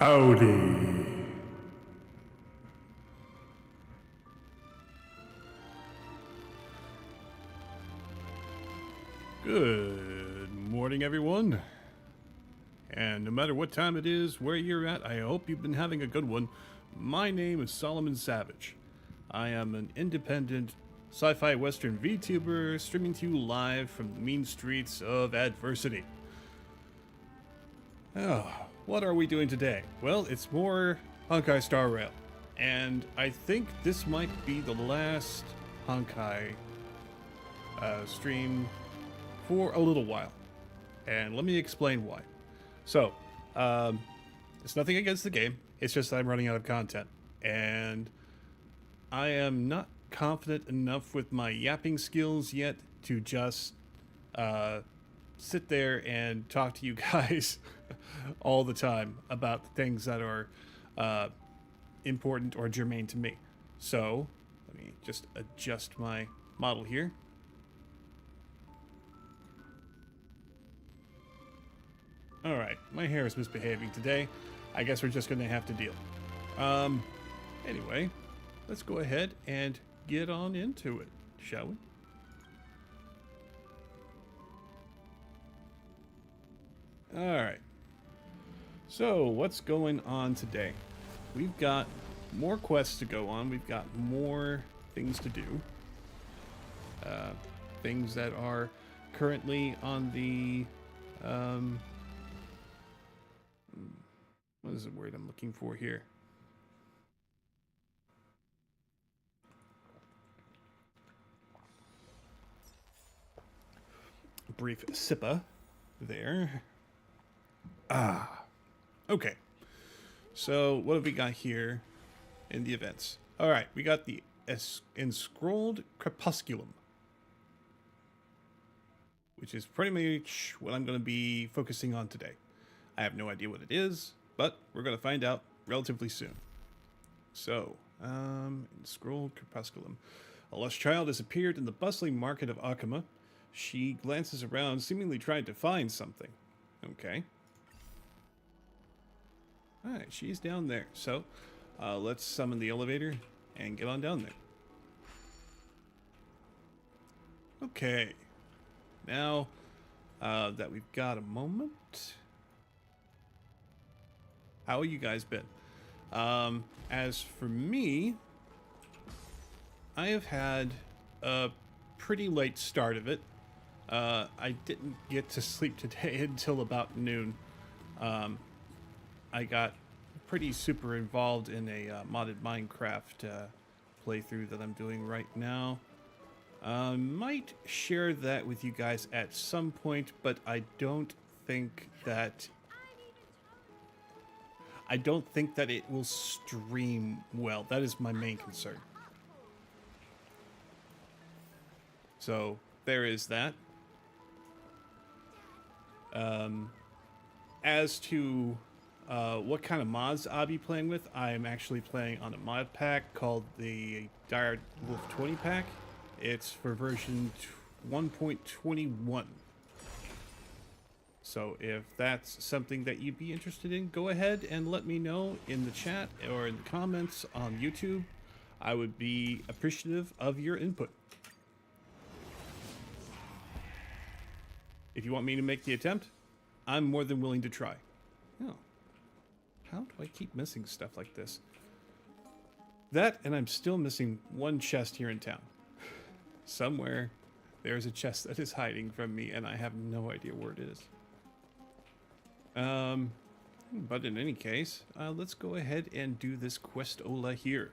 Howdy. Good morning, everyone. And no matter what time it is, where you're at, I hope you've been having a good one. My name is Solomon Savage. I am an independent sci-fi western VTuber streaming to you live from the mean streets of adversity. Oh, what are we doing today? Well, it's more Honkai Star Rail. And I think this might be the last Honkai stream for a little while. And let me explain why. So, it's nothing against the game. It's just that I'm running out of content. And I am not confident enough with my yapping skills yet to just sit there and talk to you guys all the time about the things that are important or germane to me. So, let me just adjust my model here. Alright, my hair is misbehaving today. I guess we're just gonna have to deal. Anyway, let's go ahead and get on into it, shall we? Alright. So, what's going on today? We've got more quests to go on. We've got more things to do. Things that are currently on the... what is the word I'm looking for here? Brief sippa there. Okay. So what have we got here in the events? All right, we got the Enscrolled Crepusculum, which is pretty much what I'm going to be focusing on today. I have no idea what it is, but we're going to find out relatively soon. So, Enscrolled Crepusculum. A lost child has appeared in the bustling market of Akuma. She glances around, seemingly trying to find something. Okay. Alright, she's down there. So, let's summon the elevator and get on down there. Okay. Now, that we've got a moment... How have you guys been? As for me, I have had a pretty late start of it. I didn't get to sleep today until about noon. I got pretty super involved in a modded Minecraft playthrough that I'm doing right now. Might share that with you guys at some point, but I don't think that it will stream well. That is my main concern. So, there is that. As to what kind of mods I'll be playing with, I'm actually playing on a mod pack called the Dire Wolf 20 pack. It's for version 1.21. So if that's something that you'd be interested in, go ahead and let me know in the chat or in the comments on YouTube. I would be appreciative of your input. If you want me to make the attempt, I'm more than willing to try. Oh. How do I keep missing stuff like this? That, and I'm still missing one chest here in town. Somewhere, there's a chest that is hiding from me, and I have no idea where it is. But in any case, let's go ahead and do this quest-ola here.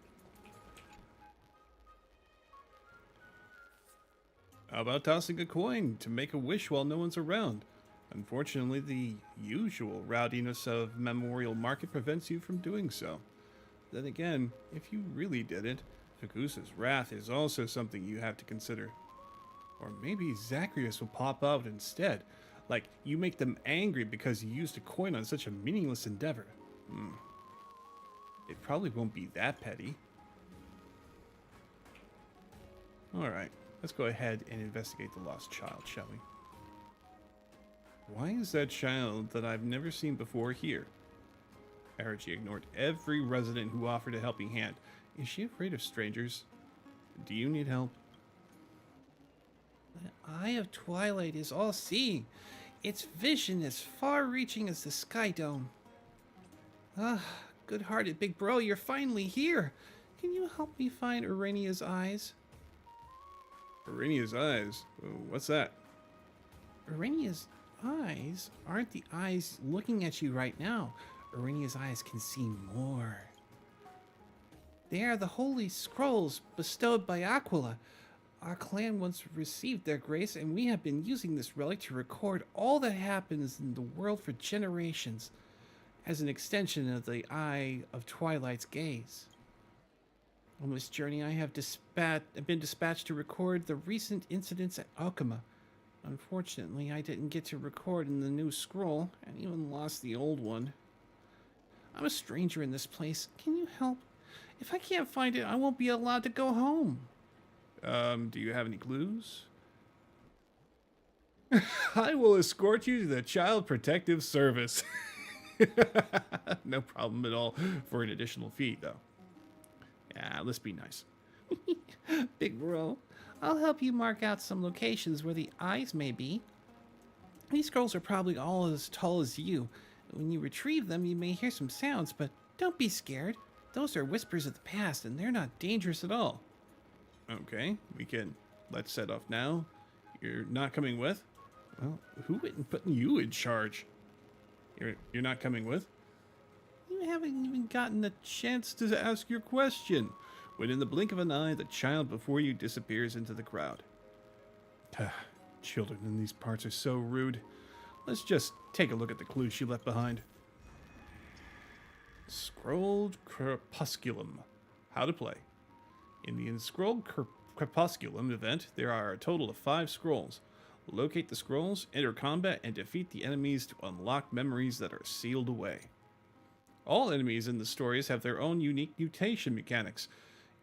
How about tossing a coin to make a wish while no one's around? Unfortunately, the usual rowdiness of Memorial Market prevents you from doing so. Then again, if you really did it, Fukusa's wrath is also something you have to consider. Or maybe Zacharias will pop out instead. Like, you make them angry because you used a coin on such a meaningless endeavor. It probably won't be that petty. Alright, let's go ahead and investigate the lost child, shall we? Why is that child that I've never seen before here? I heard she ignored every resident who offered a helping hand. Is she afraid of strangers? Do you need help? The Eye of Twilight is all-seeing. Its vision as far-reaching as the Sky Dome. Ah, good-hearted big bro, you're finally here. Can you help me find Urania's eyes? Irenia's eyes? What's that? Urania's eyes aren't the eyes looking at you right now. Urania's eyes can see more. They are the holy scrolls bestowed by Aquila. Our clan once received their grace, and we have been using this relic to record all that happens in the world for generations, as an extension of the Eye of Twilight's gaze. On this journey, I have been dispatched to record the recent incidents at Alchema. Unfortunately, I didn't get to record in the new scroll, and even lost the old one. I'm a stranger in this place. Can you help? If I can't find it, I won't be allowed to go home. Do you have any clues? I will escort you to the Child Protective Service. No problem at all for an additional fee, though. Yeah, let's be nice. Big bro, I'll help you mark out some locations where the eyes may be. These scrolls are probably all as tall as you. When you retrieve them, you may hear some sounds, but don't be scared. Those are whispers of the past, and they're not dangerous at all. Okay, let's set off now. You're not coming with? Well, who isn't putting you in charge? You're not coming with? You haven't even gotten a chance to ask your question, when in the blink of an eye, the child before you disappears into the crowd. Children in these parts are so rude. Let's just take a look at the clues she left behind. Scrolled Crepusculum. How to play. In the Enscrolled Crepusculum event, there are a total of 5 scrolls. Locate the scrolls, enter combat, and defeat the enemies to unlock memories that are sealed away. All enemies in the stories have their own unique mutation mechanics.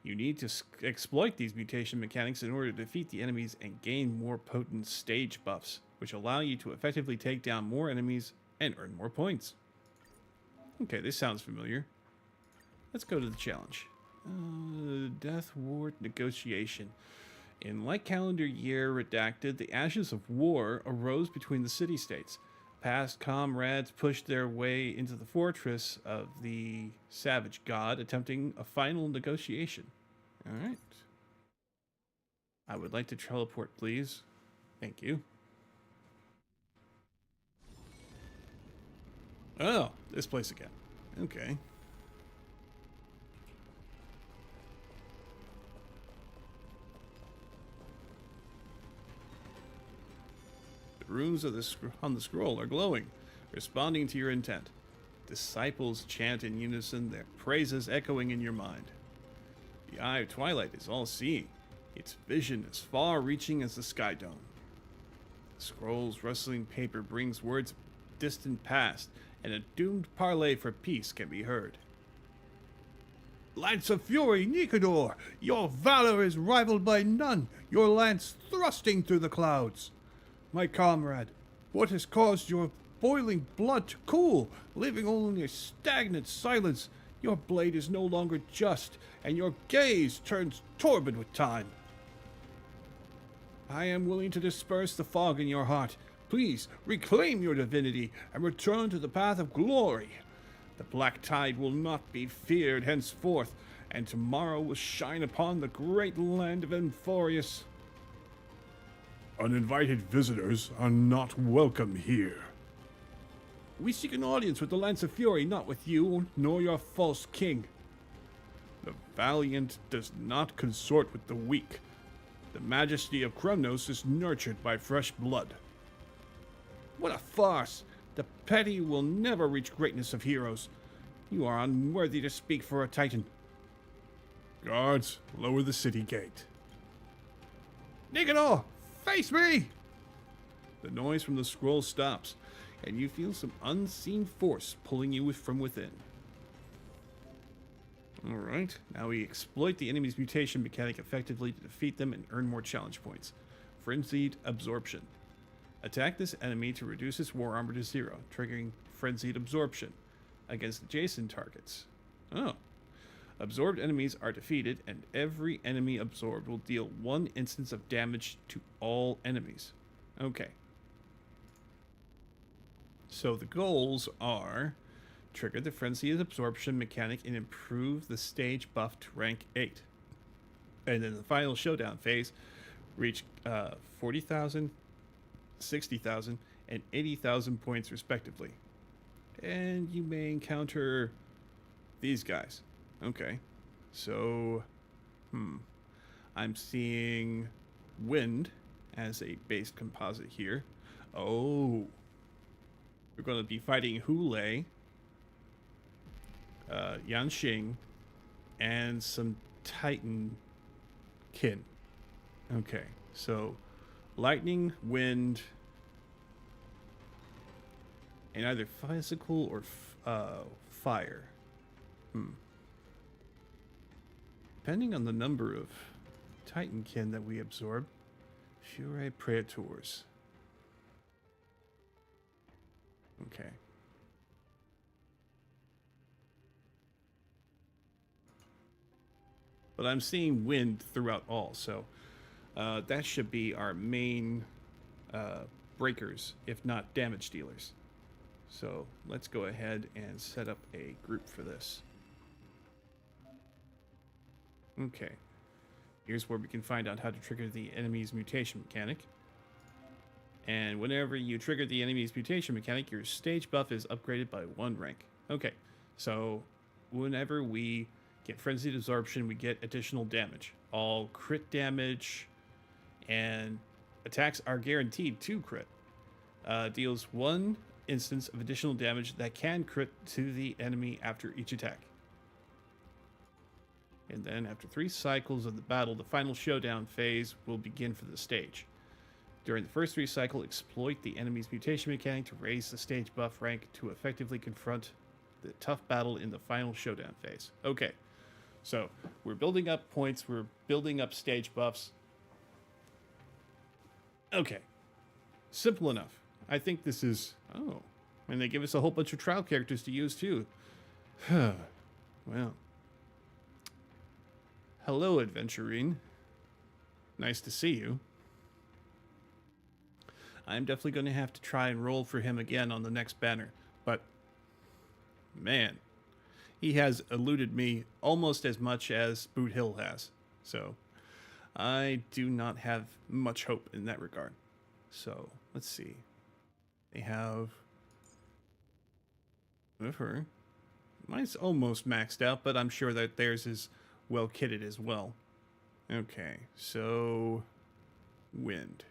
You need to exploit these mutation mechanics in order to defeat the enemies and gain more potent stage buffs, which allow you to effectively take down more enemies and earn more points. Okay, this sounds familiar. Let's go to the challenge. Death Ward Negotiation. In like calendar year redacted, the ashes of war arose between the city-states. Past comrades pushed their way into the fortress of the savage god, attempting a final negotiation. Alright. I would like to teleport, please. Thank you. Oh, this place again. Okay. The runes of on the scroll are glowing, responding to your intent. Disciples chant in unison, their praises echoing in your mind. The Eye of Twilight is all-seeing. Its vision is far-reaching as the Sky Dome. The scroll's rustling paper brings words of distant past, and a doomed parley for peace can be heard. Lance of Fury, Nicodor! Your valor is rivaled by none, your lance thrusting through the clouds. My comrade, what has caused your boiling blood to cool, leaving only a stagnant silence? Your blade is no longer just, and your gaze turns torpid with time. I am willing to disperse the fog in your heart. Please reclaim your divinity and return to the path of glory. The black tide will not be feared henceforth, and tomorrow will shine upon the great land of Emphorius. Uninvited visitors are not welcome here. We seek an audience with the Lance of Fury, not with you, nor your false king. The valiant does not consort with the weak. The majesty of Kremnos is nurtured by fresh blood. What a farce! The petty will never reach greatness of heroes. You are unworthy to speak for a Titan. Guards, lower the city gate. Nicanor, face me! The noise from the scroll stops, and you feel some unseen force pulling you from within. Alright, now we exploit the enemy's mutation mechanic effectively to defeat them and earn more challenge points. Frenzied Absorption. Attack this enemy to reduce its war armor to 0, triggering Frenzied Absorption. against adjacent targets. Oh. Absorbed enemies are defeated, and every enemy absorbed will deal 1 instance of damage to all enemies. Okay. So the goals are trigger the Frenzy of Absorption mechanic and improve the stage buff to rank 8. And in the final showdown phase, reach 40,000, 60,000, and 80,000 points respectively. And you may encounter these guys. Okay. So, I'm seeing wind as a base composite here. Oh. We're going to be fighting Hule, Yanxing, and some Titan kin. Okay, so lightning, wind, and either physical or fire. Depending on the number of Titan kin that we absorb, Fury Praetors. Okay. But I'm seeing wind throughout all, so that should be our main breakers, if not damage dealers. So let's go ahead and set up a group for this. Okay. Here's where we can find out how to trigger the enemy's mutation mechanic. And whenever you trigger the enemy's mutation mechanic, your stage buff is upgraded by 1 rank. Okay, so whenever we get Frenzied Absorption, we get additional damage. All crit damage and attacks are guaranteed to crit. Deals 1 instance of additional damage that can crit to the enemy after each attack. And then after 3 cycles of the battle, the final showdown phase will begin for the stage. During the first 3 cycles, exploit the enemy's mutation mechanic to raise the stage buff rank to effectively confront the tough battle in the final showdown phase. Okay, so we're building up points, we're building up stage buffs. Okay, simple enough. I think this is... Oh, and they give us a whole bunch of trial characters to use too. Well... Hello, adventurine. Nice to see you. I'm definitely going to have to try and roll for him again on the next banner. But, man, he has eluded me almost as much as Boot Hill has. So, I do not have much hope in that regard. So, let's see. They have... with her. Mine's almost maxed out, but I'm sure that theirs is well kitted as well. Okay, so... wind.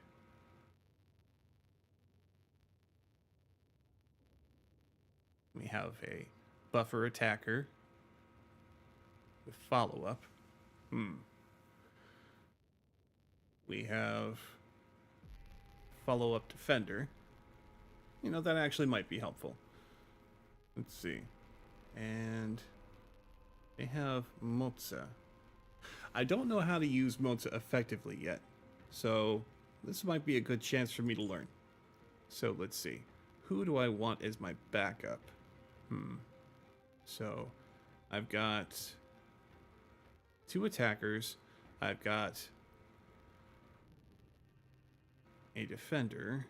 We have a buffer attacker with follow-up. We have follow-up defender. You know, that actually might be helpful. Let's see. And they have Moza. I don't know how to use Moza effectively yet, so this might be a good chance for me to learn. So let's see. Who do I want as my backup? So I've got 2 attackers. I've got a defender.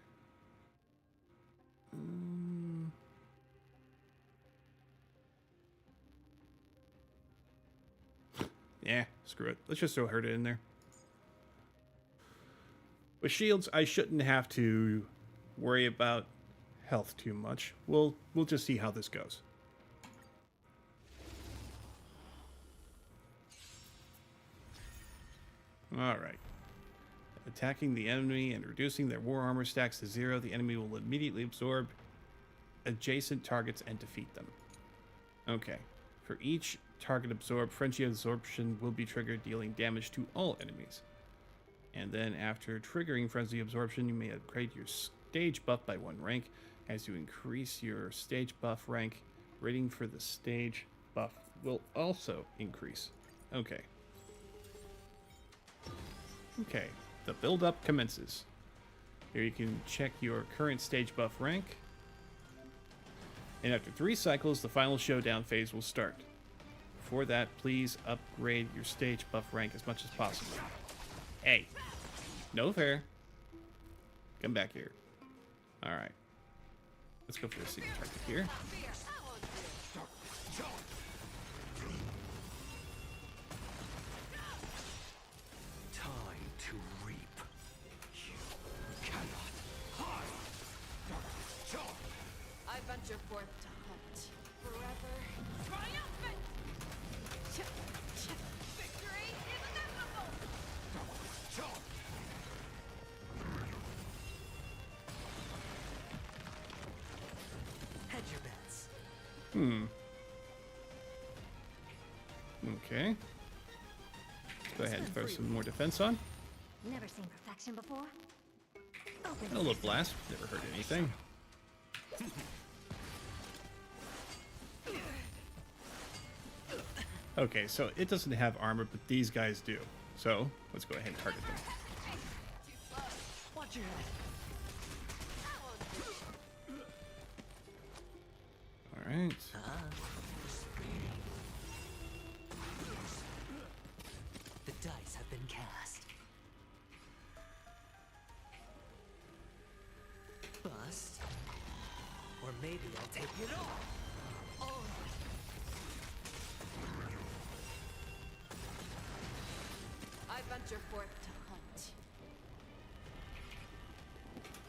Yeah, screw it. Let's just throw Herta in there. With shields, I shouldn't have to worry about health too much. We'll just see how this goes. Alright. Attacking the enemy and reducing their war armor stacks to 0, the enemy will immediately absorb adjacent targets and defeat them. Okay. For each target absorbed, Frenzy Absorption will be triggered, dealing damage to all enemies. And then after triggering Frenzy Absorption, you may upgrade your stage buff by 1 rank. As you increase your stage buff rank, rating for the stage buff will also increase. Okay. Okay, the build-up commences. Here you can check your current stage buff rank. And after 3 cycles, the final showdown phase will start. Before that, please upgrade your stage buff rank as much as possible. Hey, no fair. Come back here. Alright. Let's go for the secret target here. Time to reap. You cannot hide. I venture forth to hunt. Forever triumphant! Victory is inevitable! Hedge your bets. Okay. Let's go ahead and throw some more defense on. Never seen perfection before. Open A little blast. Never hurt anything. Okay, so it doesn't have armor, but these guys do. So, let's go ahead and target them. Watch your head. Alright. The dice have been cast. Bust. Or maybe I'll take it all. I venture forth to hunt.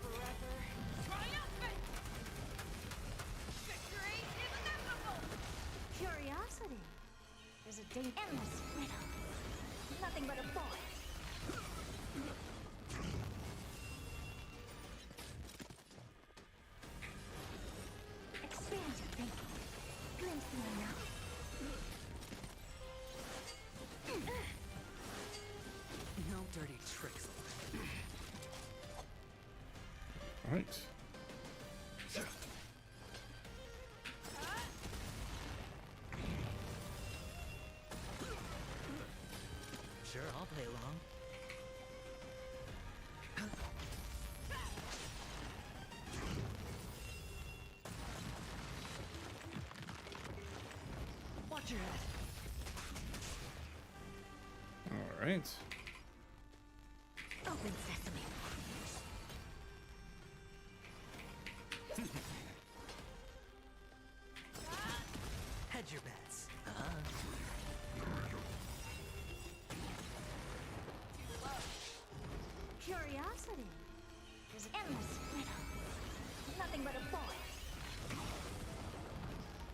Forever triumphant! Victory is inevitable! curiosity. There's a endless riddle. Nothing but a boy. Expand your thinking. Glimpse the unknown. No dirty tricks. Alright. Sure, I'll play along. Watch your head. Alright. Open sesame. Hedge your bets. Curiosity. There's an endless riddle. Nothing but a boy.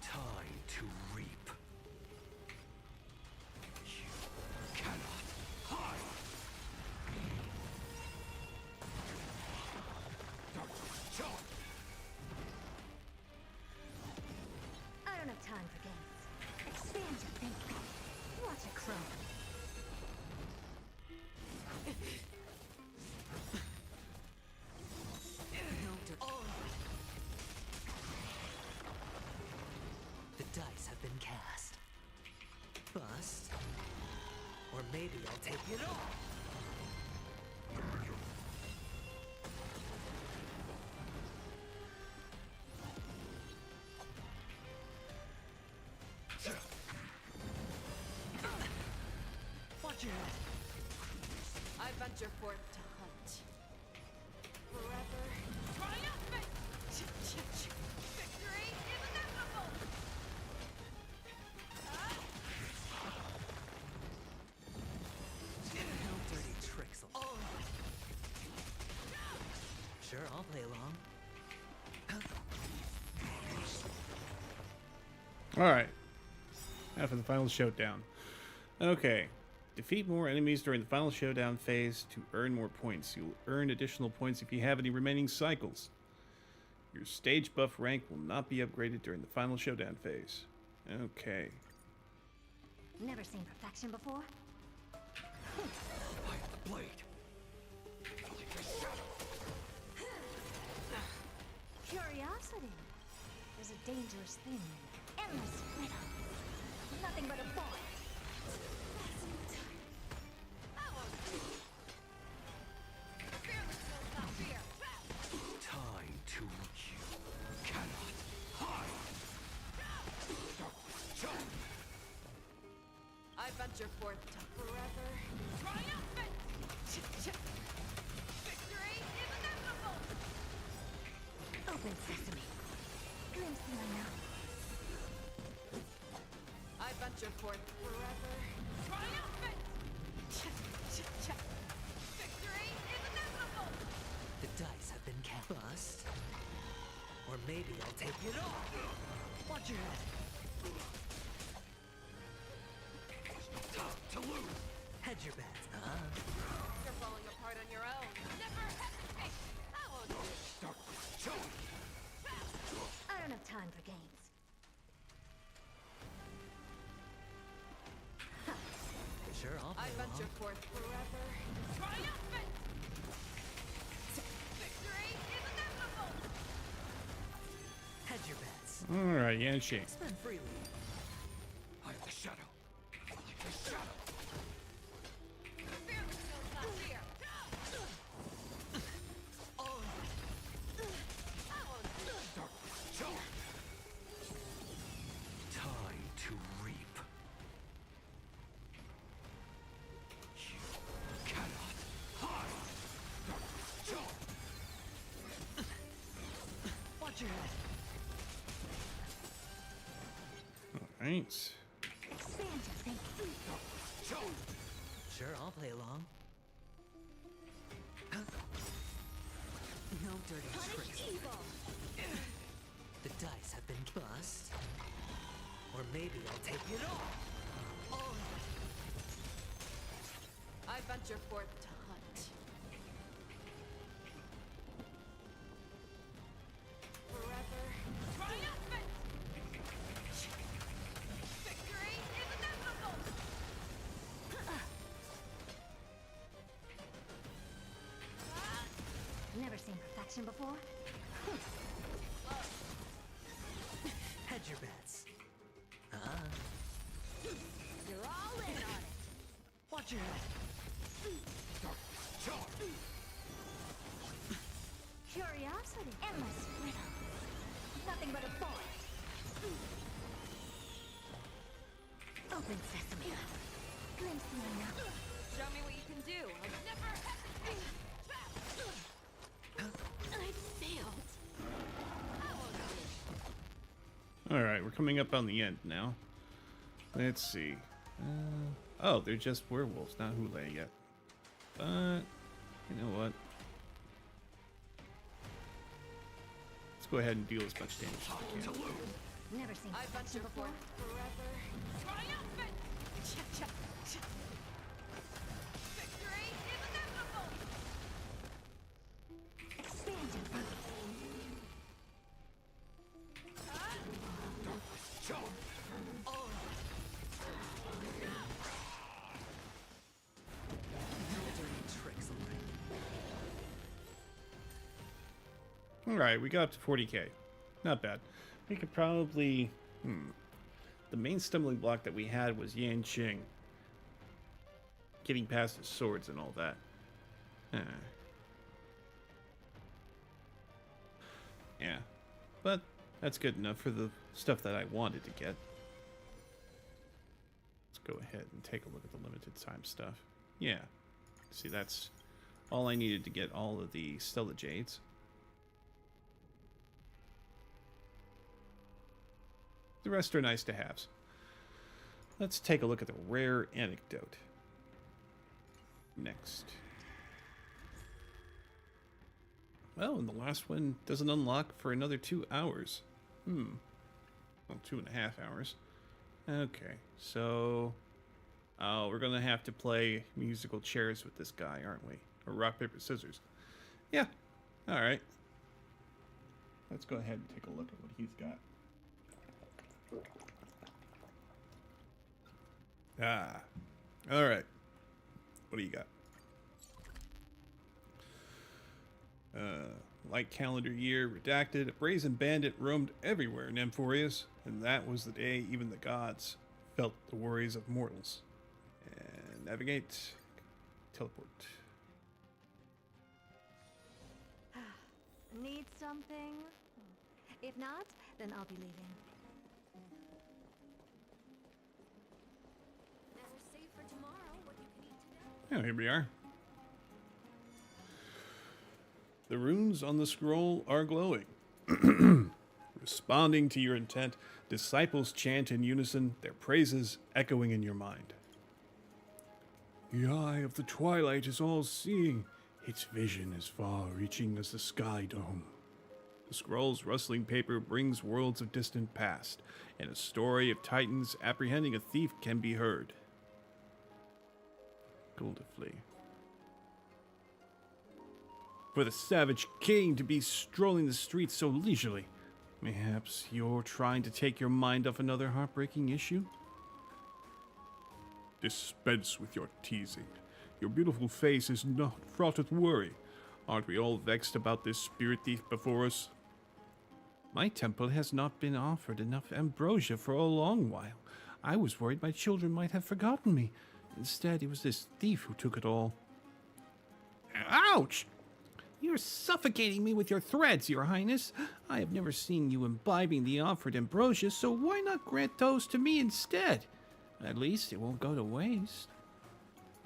Time to reap. You cannot hide. I don't have time for games. Expand your thinking. Watch it grow. The dice have been cast. Bust. Or maybe I'll take it all. Watch your head. I venture forth to hunt. Forever triumphant! Victory is inevitable! No dirty tricks. Sure, I'll play along. Alright. Now for the final showdown. Okay. Defeat more enemies during the final showdown phase to earn more points. You'll earn additional points if you have any remaining cycles. Your stage buff rank will not be upgraded during the final showdown phase. Okay. Never seen perfection before. Fight the blade. Curiosity. There's a dangerous thing in there. Endless riddle. Nothing but a boy. Fearless will not fear! Time to you cannot hide. your fourth time. Forever triumphant! Victory is inevitable! Open sesame. Glimpse the unknown. I venture forth forever triumphant! Victory is inevitable! The dice have been cast. Bust. Or maybe I'll take it all. Watch your head. Tough to lose. Hedge your bets. You're falling apart on your own. Never hesitate! I won't do it. Start showing. I don't have time for games. Sure, I'll I play venture along. forth forever triumphant! Victory is inevitable! Hedge your bets. Alright, Yan Shing. Spend freely. I am the shadow. I like the shadow. Fear the skills not fear! Oh, I won't do it. start showing. Time to reap. You cannot hide. Start showing. Watch your head. Alright. Expand your thinking. Showing. Sure, I'll play along. No dirty tricks. Evil. The dice have been bust. Or maybe I'll take it all. Oh, I venture forth to hunt. Forever triumphant! Victory is inevitable! Never seen perfection before. hedge your bets. You're all in on it. Watch your head. Curiosity. Endless riddle. Nothing but a forest. Open sesame. Glimpse the unknown. Show me what you can do. I'll never hesitate! I failed. I won't do it. Alright, we're coming up on the end now. Let's see. Oh, they're just werewolves, not Hule yet. But, you know what? Let's go ahead and deal as much damage as we can. Never seen I perfection venture before. forth forever triumphant! Victory is inevitable! Expand your thinking. Tricks. Alright, we got up to 40k. Not bad. We could probably... The main stumbling block that we had was Yan Qing. Getting past his swords and all that. Yeah. But that's good enough for the stuff that I wanted to get. Let's go ahead and take a look at the limited time stuff. Yeah. See, that's all I needed to get all of the Stella Jades. The rest are nice to haves. Let's take a look at the rare anecdote. Next. Well, and the last one doesn't unlock for another 2 hours. Well, 2.5 hours. Okay, so... Oh, we're gonna have to play musical chairs with this guy, aren't we? Or rock, paper, scissors. Yeah, alright. Let's go ahead and take a look at what he's got. Alright. What do you got? Like calendar year redacted, a brazen bandit roamed everywhere in Emphorius, and that was the day even the gods felt the worries of mortals. And navigate, teleport. Need something? If not, then I'll be leaving. Never safe for Oh, here we are. The runes on the scroll are glowing. Responding to your intent, disciples chant in unison, their praises echoing in your mind. The eye of the twilight is all-seeing. Its vision is far-reaching as the sky dome. The scroll's rustling paper brings worlds of distant past, and a story of titans apprehending a thief can be heard. Goldifley. For the savage king to be strolling the streets so leisurely. Perhaps you're trying to take your mind off another heartbreaking issue? Dispense with your teasing. Your beautiful face is not fraught with worry. Aren't we all vexed about this spirit thief before us? My temple has not been offered enough ambrosia for a long while. I was worried my children might have forgotten me. Instead, it was this thief who took it all. Ouch! You're suffocating me with your threats, Your Highness. I have never seen you imbibing the offered ambrosia, so why not grant those to me instead? At least it won't go to waste.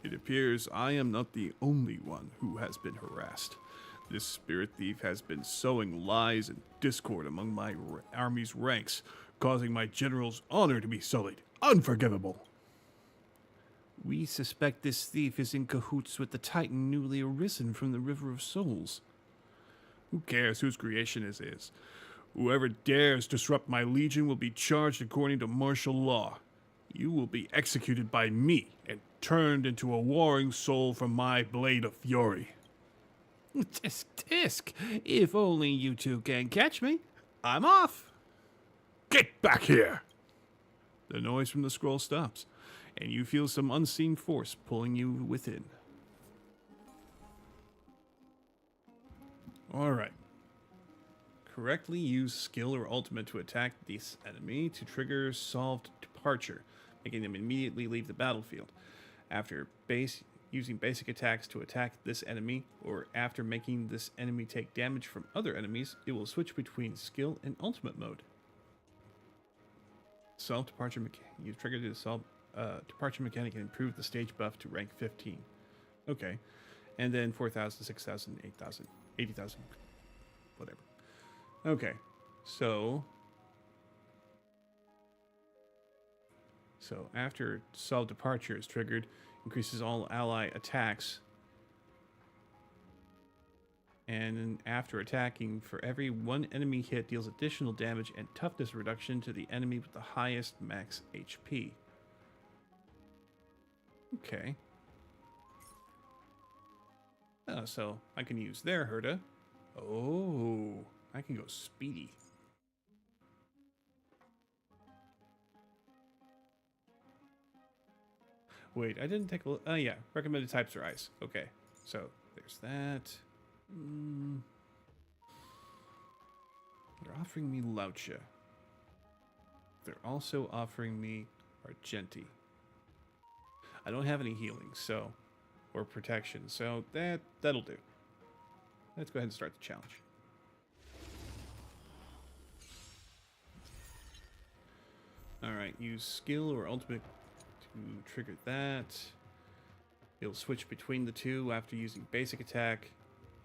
It appears I am not the only one who has been harassed. This spirit thief has been sowing lies and discord among my army's ranks, causing my general's honor to be sullied. Unforgivable! We suspect this thief is in cahoots with the titan newly arisen from the River of Souls. Who cares whose creation it is? Whoever dares disrupt my legion will be charged according to martial law. You will be executed by me and turned into a warring soul from my blade of fury. Tisk, tisk. If only you two can catch me, I'm off. Get back here! The noise from the scroll stops, and you feel some unseen force pulling you within. Alright. Correctly use skill or ultimate to attack this enemy to trigger solved departure, making them immediately leave the battlefield. After using basic attacks to attack this enemy, or after making this enemy take damage from other enemies, it will switch between skill and ultimate mode. Self-departure mechanic. You've triggered the self-departure mechanic and improved the stage buff to rank 15. Okay. And then 4,000, 6,000, 8,000, 80,000. Whatever. Okay. So after self-departure is triggered, increases all ally attacks. And then after attacking, for every one enemy hit, deals additional damage and toughness reduction to the enemy with the highest max HP. Okay. Oh, so I can use their Herda. Oh, I can go speedy. Wait, I didn't take a look. Oh, yeah. Recommended types are ice. Okay. So, there's that. They're offering me Laucha. They're also offering me Argenti. I don't have any healing, so... or protection, so that'll do. Let's go ahead and start the challenge. Alright, use skill or ultimate to trigger that. It'll switch between the two after using basic attack,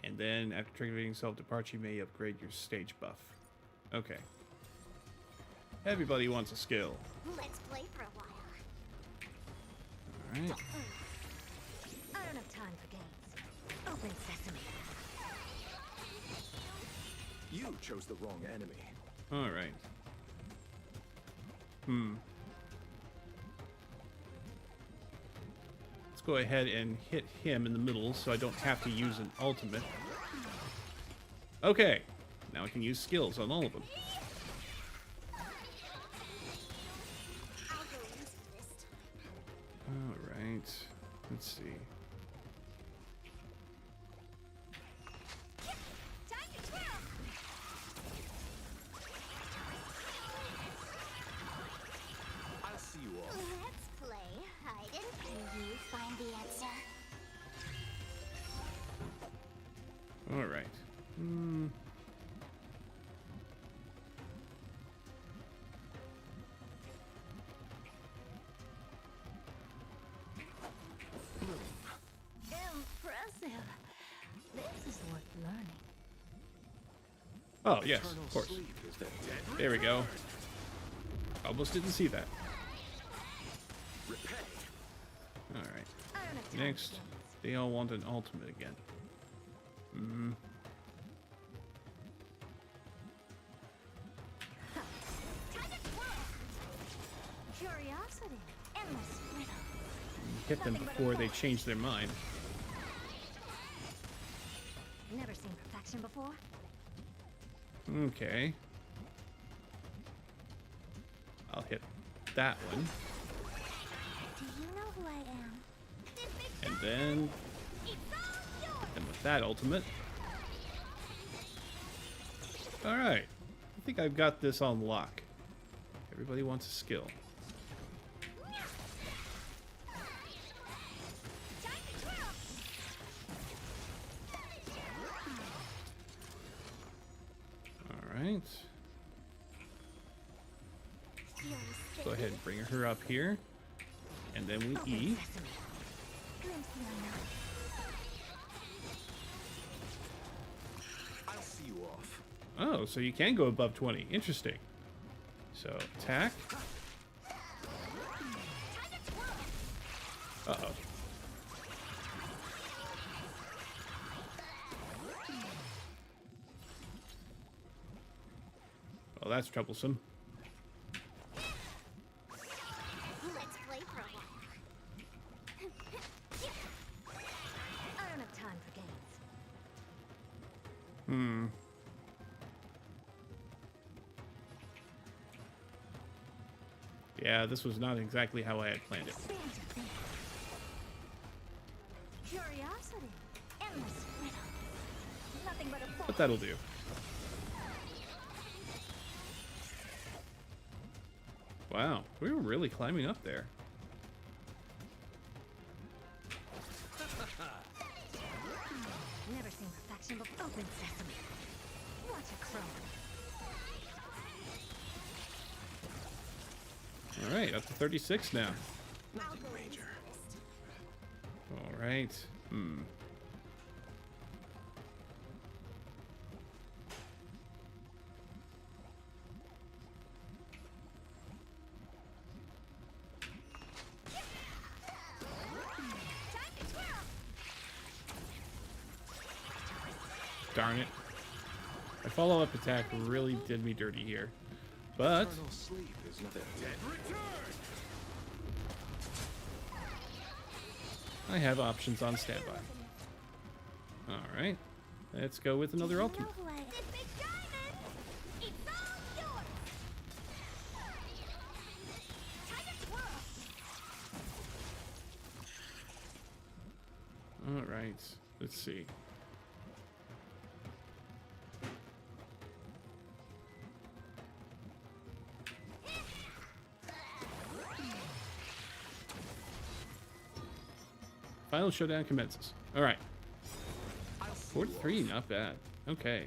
and then after triggering self-departure, you may upgrade your stage buff. Okay. Everybody wants a skill. Let's play for a while. Alright. I don't have time for games. Open sesame. You chose the wrong enemy. Alright. Let's go ahead and hit him in the middle so I don't have to use an ultimate. Okay. Now I can use skills on all of them. I'll go easy this time. Alright. Let's see. Time to twirl. I'll see you all. Let's play hide and you find the answer. Alright. Oh, yes, Eternal of course. sleep is the dead There we go. Almost didn't see that. repay. All right. I don't have time Next, for games. they all want an ultimate again. Hmm. Time to twirl. Curiosity. Endless riddle. Hit them before they change their mind. Never seen perfection before. Okay. I'll hit that one. Do you know who I am? And then hit them with that ultimate. Alright. I think I've got this on lock. Everybody wants a skill. Alright. Go ahead and bring her up here. And then we E. I'll see you off. Oh, so you can go above 20. Interesting. So, attack. Uh-oh. Well, that's troublesome. Let's play for a while. I don't have time for games. Hmm. Yeah, this was not exactly how I had planned it. Expand your thinking. Curiosity. Endless riddle. Nothing but a But force. that'll do. Wow, we were really climbing up there. Never seen perfection before. Open sesame. Watch a crow. Alright, up to 36 now. Nothing major. Alright. Hmm. Darn it. My follow-up attack really did me dirty here. But Eternal sleep is not the dead return. I have options on standby. Alright. Let's go with another You know ultimate. who I am. This big diamond. It's all yours. Time to twirl. Alright. Let's see. Final showdown commences. Alright. I'll see you 43, off. not bad. Okay.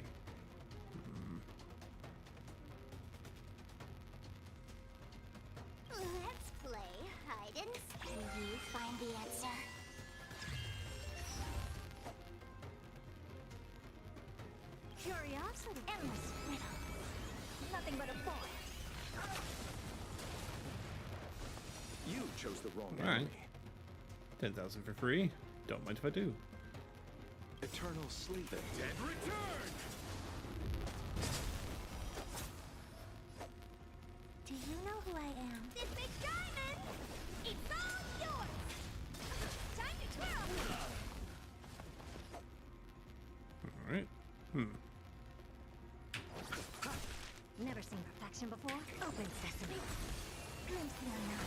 Let's play hide and seek. Can you find the answer? Curiosity. Endless riddle. Nothing but a force. You chose the wrong All right. enemy. 10,000 for free. Don't mind if I do. Eternal sleep. The dead return. Do you know who I am? This big diamond. It's all yours. Time to twirl. Alright. Hmm. Never seen perfection before. Open sesame. Glimpse the unknown.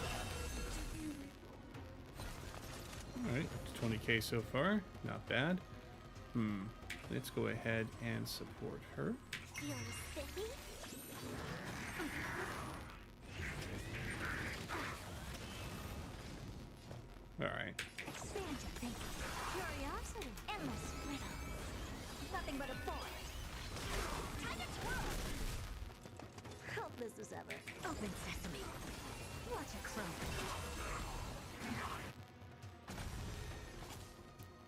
Alright, up to 20k so far. Not bad. Hmm. Let's go ahead and support her. Feel spiffy? Alright. Expand your thinking. Curiosity. Endless riddle. Nothing but a force. Time to twirl. Helpless as ever. Open sesame. Watch a crow.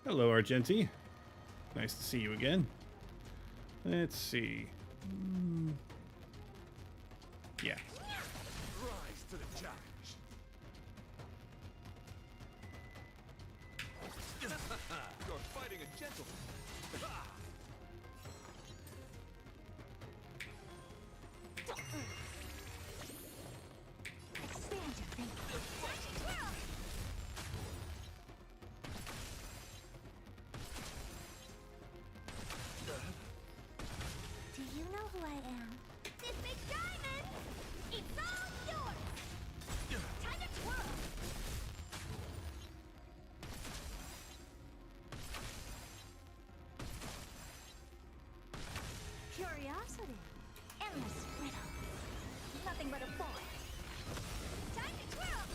Hello, Argenti. Nice to see you again. Let's see. Yeah. Rise to the challenge. You're fighting a gentleman. Expand your thinking. Do you know who I am? This big diamond! It's all yours! Time to twirl! Curiosity. Endless riddle. Nothing but a boy. Time to twirl!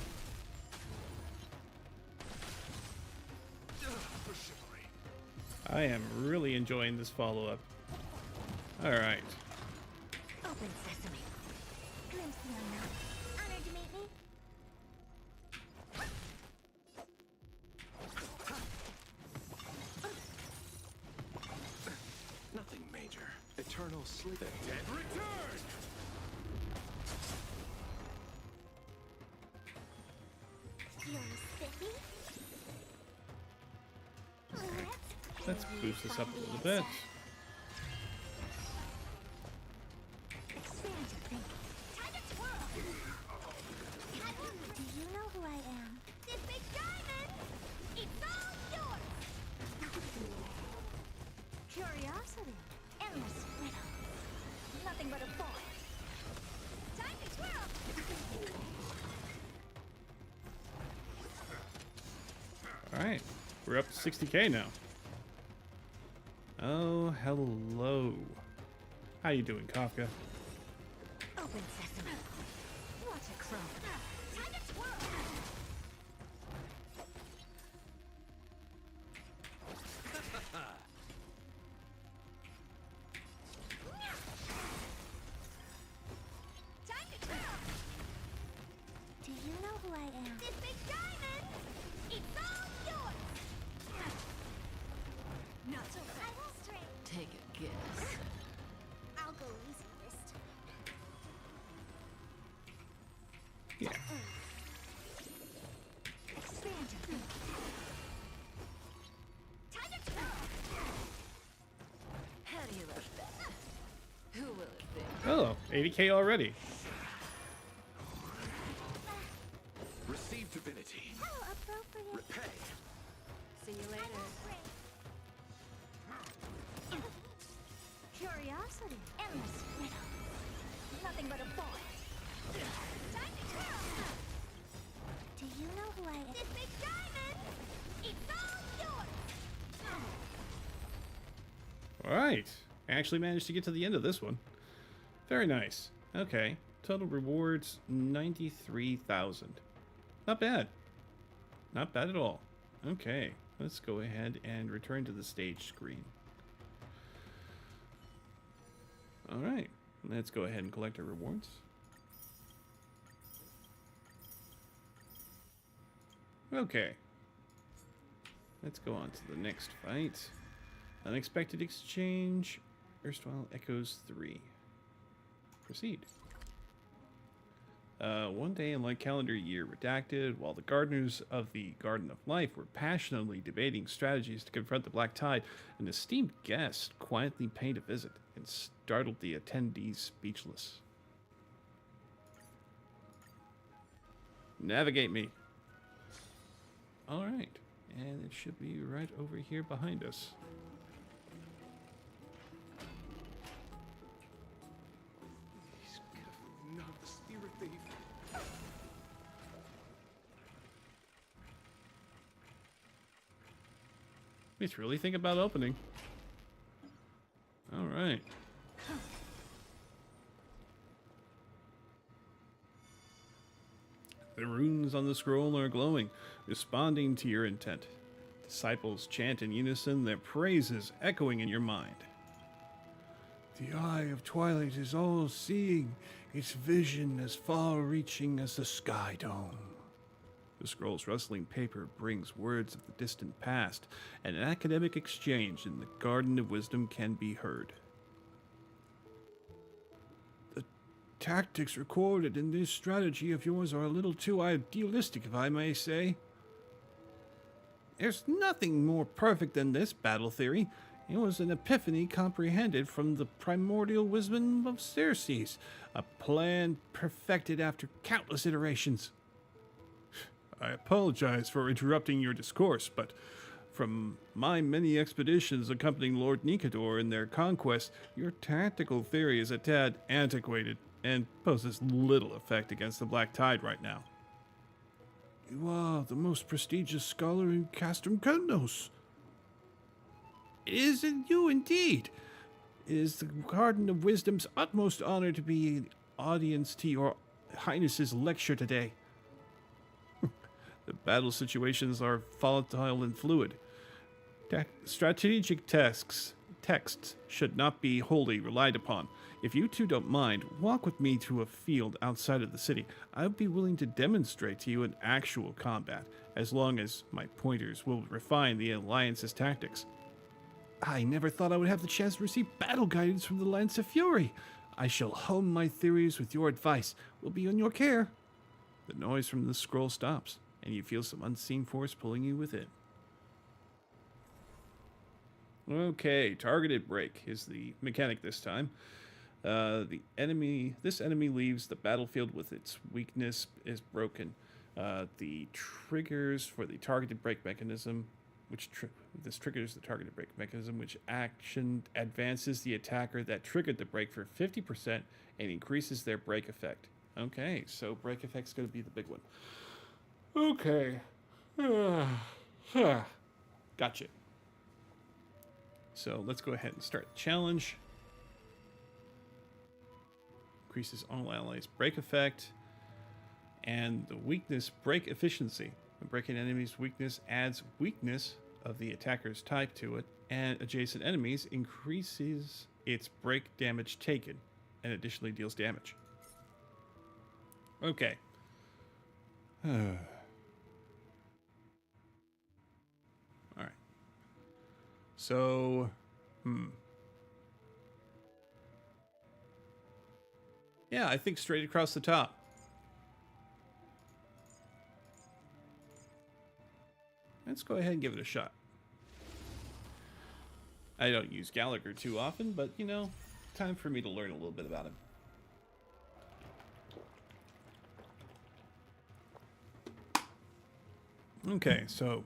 For chivalry. I am really enjoying this follow-up. Alright. Open sesame. Glimpse the unknown. Honored to meet me. Nothing major. Eternal sleep. The dead return! Feeling spiffy? Let's boost this up a little bit. Expand your thinking. Time to twirl! Do you know who I am? This big diamond! It's all yours! Curiosity. Endless riddle. Nothing but a boy. Time to twirl! Alright. We're up to 60k now. Oh, hello. How you doing, Kafka? Open sesame. Watch it crow. Time to twirl! Time to twirl! Do you know who I am? This big diamond! It's all yours! Not so fast. I will straight. Take a guess. I'll go easy first. Yeah. Expand your thinking. Time to twirl! How do you like that? Who will it be? Oh, 80k already. Receive divinity. How appropriate. Repay. See you later. Curiosity. Endless riddle. Nothing but a boy. Time to twirl! Do you know who I am? This big diamond! It's all yours! Alright. I actually managed to get to the end of this one. Very nice. Okay. Total rewards, 93,000. Not bad. Not bad at all. Okay. Let's go ahead and return to the stage screen. Alright. Let's go ahead and collect our rewards. Okay. Let's go on to the next fight. Unexpected exchange. Erstwhile Echoes 3. Proceed. One day in like calendar year redacted, while the gardeners of the Garden of Life were passionately debating strategies to confront the Black Tide, an esteemed guest quietly paid a visit and startled the attendees speechless. Navigate me. Alright, and it should be right over here behind us. He's not the spirit thief. Let's really think about opening. Alright. The runes on the scroll are glowing, responding to your intent. Disciples chant in unison, their praises echoing in your mind. The eye of twilight is all-seeing, its vision as far-reaching as the sky dome. The scroll's rustling paper brings words of the distant past, and an academic exchange in the Garden of Wisdom can be heard. tactics recorded in this strategy of yours are a little too idealistic, if I may say. There's nothing more perfect than this battle theory. It was an epiphany comprehended from the primordial wisdom of Circes, a plan perfected after countless iterations. I apologize for interrupting your discourse, but from my many expeditions accompanying Lord Nikador in their conquest, your tactical theory is a tad antiquated and poses little effect against the Black Tide right now. You are the most prestigious scholar in Castrum Kundos. It is in you indeed. It is the Garden of Wisdom's utmost honor to be an audience to your Highness's lecture today. The battle situations are volatile and fluid. Strategic texts should not be wholly relied upon. If you two don't mind, walk with me to a field outside of the city. I would be willing to demonstrate to you an actual combat, as long as my pointers will refine the Alliance's tactics. I never thought I would have the chance to receive battle guidance from the Lance of Fury. I shall hone my theories with your advice. We'll be on your care. The noise from the scroll stops, and you feel some unseen force pulling you within. Okay, targeted break is the mechanic this time. This enemy leaves the battlefield with its weakness is broken. The triggers for the targeted break mechanism, this triggers the targeted break mechanism, which action advances the attacker that triggered the break for 50% and increases their break effect. Okay, so break effect's going to be the big one. Okay. Gotcha. So let's go ahead and start the challenge. Increases all allies' break effect. And the weakness break efficiency. When breaking enemy's weakness adds weakness of the attacker's type to it, and adjacent enemies increases its break damage taken, and additionally deals damage. Okay. Alright. So, yeah, I think straight across the top. Let's go ahead and give it a shot. I don't use Gallagher too often, but, you know, time for me to learn a little bit about him. Okay, so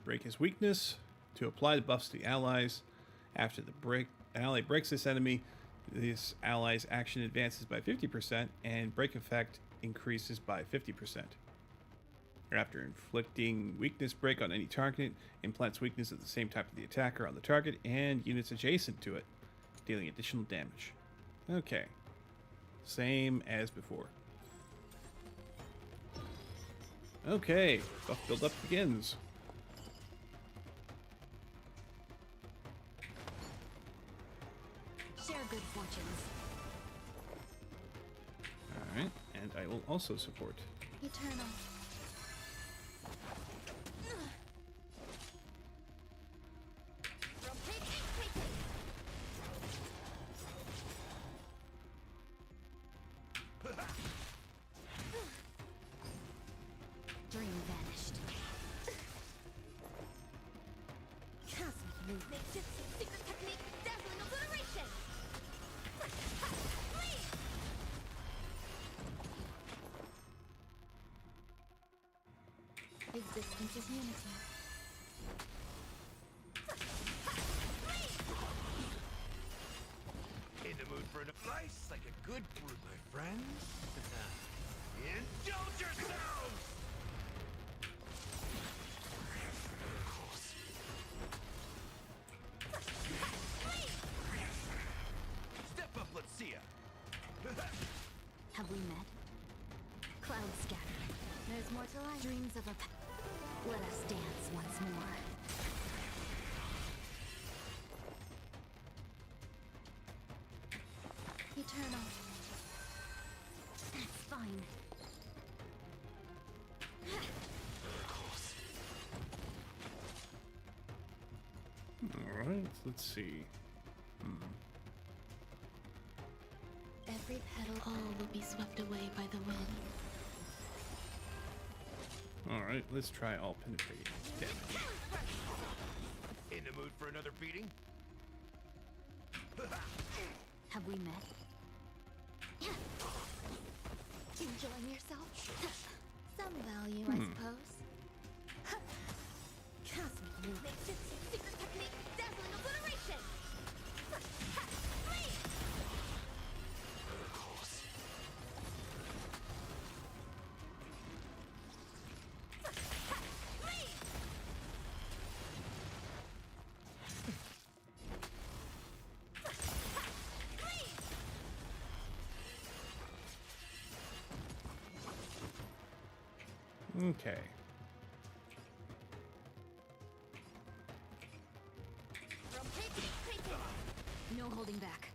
break his weakness to apply the buffs to the allies. After the break, an ally breaks this enemy, this ally's action advances by 50%, and break effect increases by 50%. After inflicting weakness break on any target, implants weakness of the same type of the attacker on the target and units adjacent to it, dealing additional damage. Okay. Same as before. Okay, buff build-up begins. Share good fortunes. Alright, and I will also support. Eternal. Dream vanished. Cosmic move. Secret technique, dazzling obliteration. Existence is unity. In the mood for a slice like a good brew, my friends? Indulge yourselves! Step up, let's see ya. Have we met? Clouds scatter. There's more to life. Dreams of a... Let us dance once more. Eternal. That's fine. Alright, let's see. Every petal, all will be swept away by the wind. Alright, let's try all penetrating damage. In the mood for another beating? Have we met? Enjoying yourself? Some value, I suppose. Cosmic move. Ninjutsu, secret technique, dazzling obliteration! Flee! Okay. No holding back.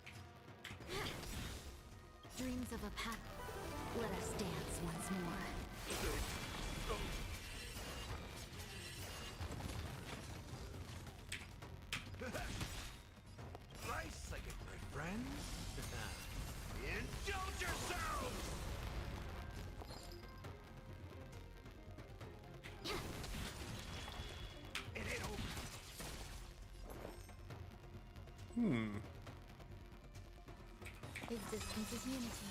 Dreams of a path. Let us dance once more. Nice like it, my friends. Indulge yourselves! It ain't over. Existence is unity.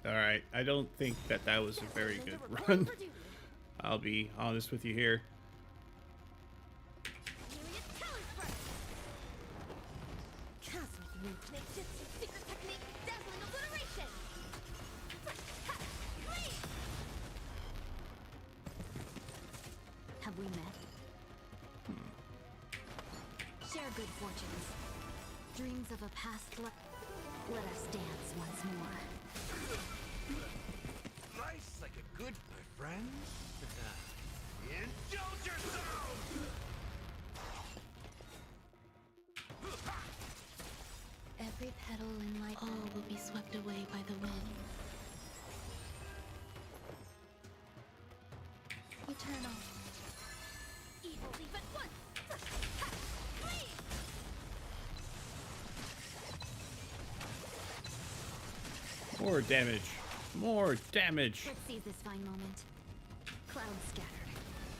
Alright, I don't think that that was a very good run. I'll be honest with you here. Have we met? Share good fortunes. Dreams of a past let us dance once more. Nice like a good, my friends. Indulge yourselves! Every petal in light, all will be swept away by the wind. Eternal. Evil leave at once! More damage. More damage. Let's seize this fine moment. Clouds scattered.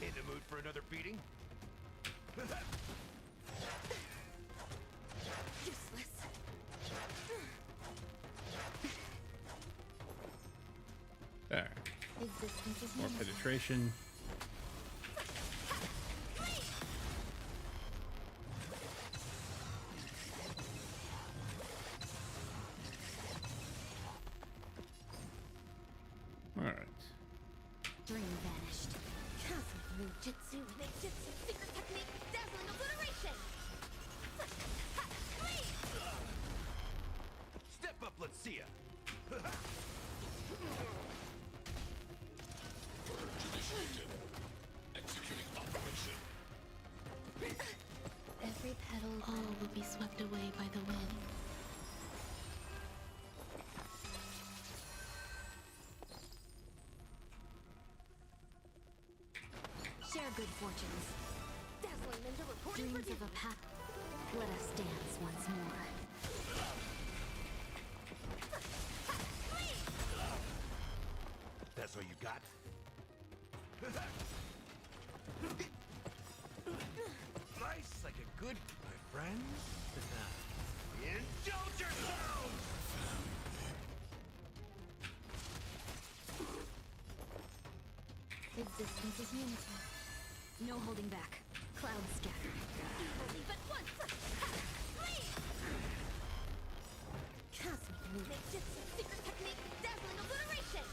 In the mood for another beating? Useless. There. Existence is More unity. penetration. Alright. Dream vanished. Cosmic move jutsu, ninjutsu, secret technique, dazzling obliteration! Step up, let's see ya. Every petal, all will be swept away by the wind. Share good fortunes. Dazzling ninja reporting dreams of a path. Let us dance once more. That's all you got? Nice like a good, my friends. Indulge yourselves! Existence is unity. No holding back. Clouds scattered. Evil leave at once! Cosmic move. Ninjutsu, secret technique, dazzling obliteration!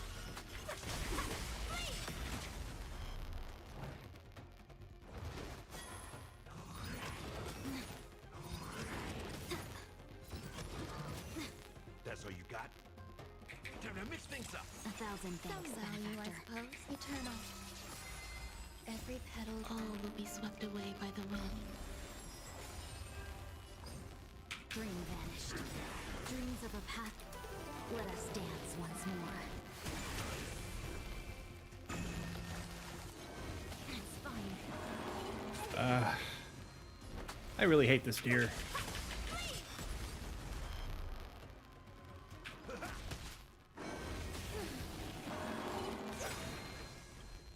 That's all you got? Time to mix things up. 1,000 thanks, benefactor. Eternal. Every petal, all will be swept away by the wind. Dream vanished. Dreams of a path. Let us dance once more. I really hate this deer.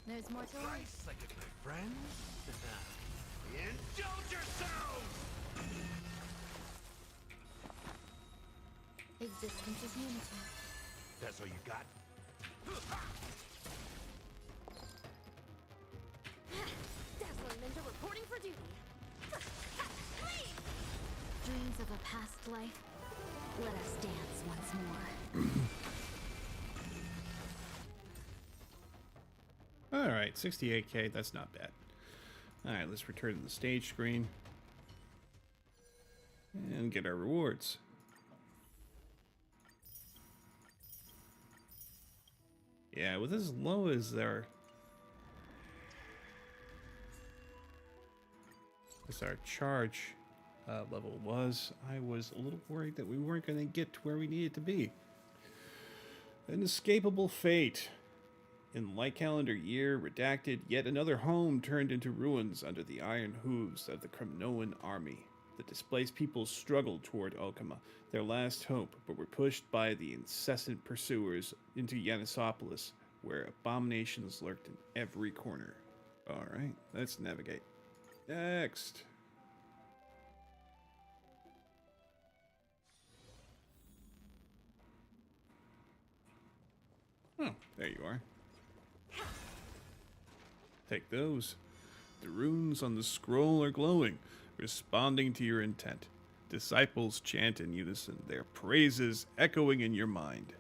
There's more to life. Psychic, my friends. Indulge yourselves! Existence is unity. That's all you got? Dazzler Ninja reporting for duty. Dreams of a past life. Let us dance once more. Alright, 68k, that's not bad. Alright, let's return to the stage screen. And get our rewards. Yeah, with as low as our charge level was, I was a little worried that we weren't going to get to where we needed to be. An inescapable fate. In light calendar year, redacted, yet another home turned into ruins under the iron hooves of the Kremnoan army. The displaced people struggled toward Okama, their last hope, but were pushed by the incessant pursuers into Yanisopolis, where abominations lurked in every corner. Alright, let's navigate. Next. Oh, there you are. Take those. The runes on the scroll are glowing, responding to your intent. Disciples chant in unison, their praises echoing in your mind.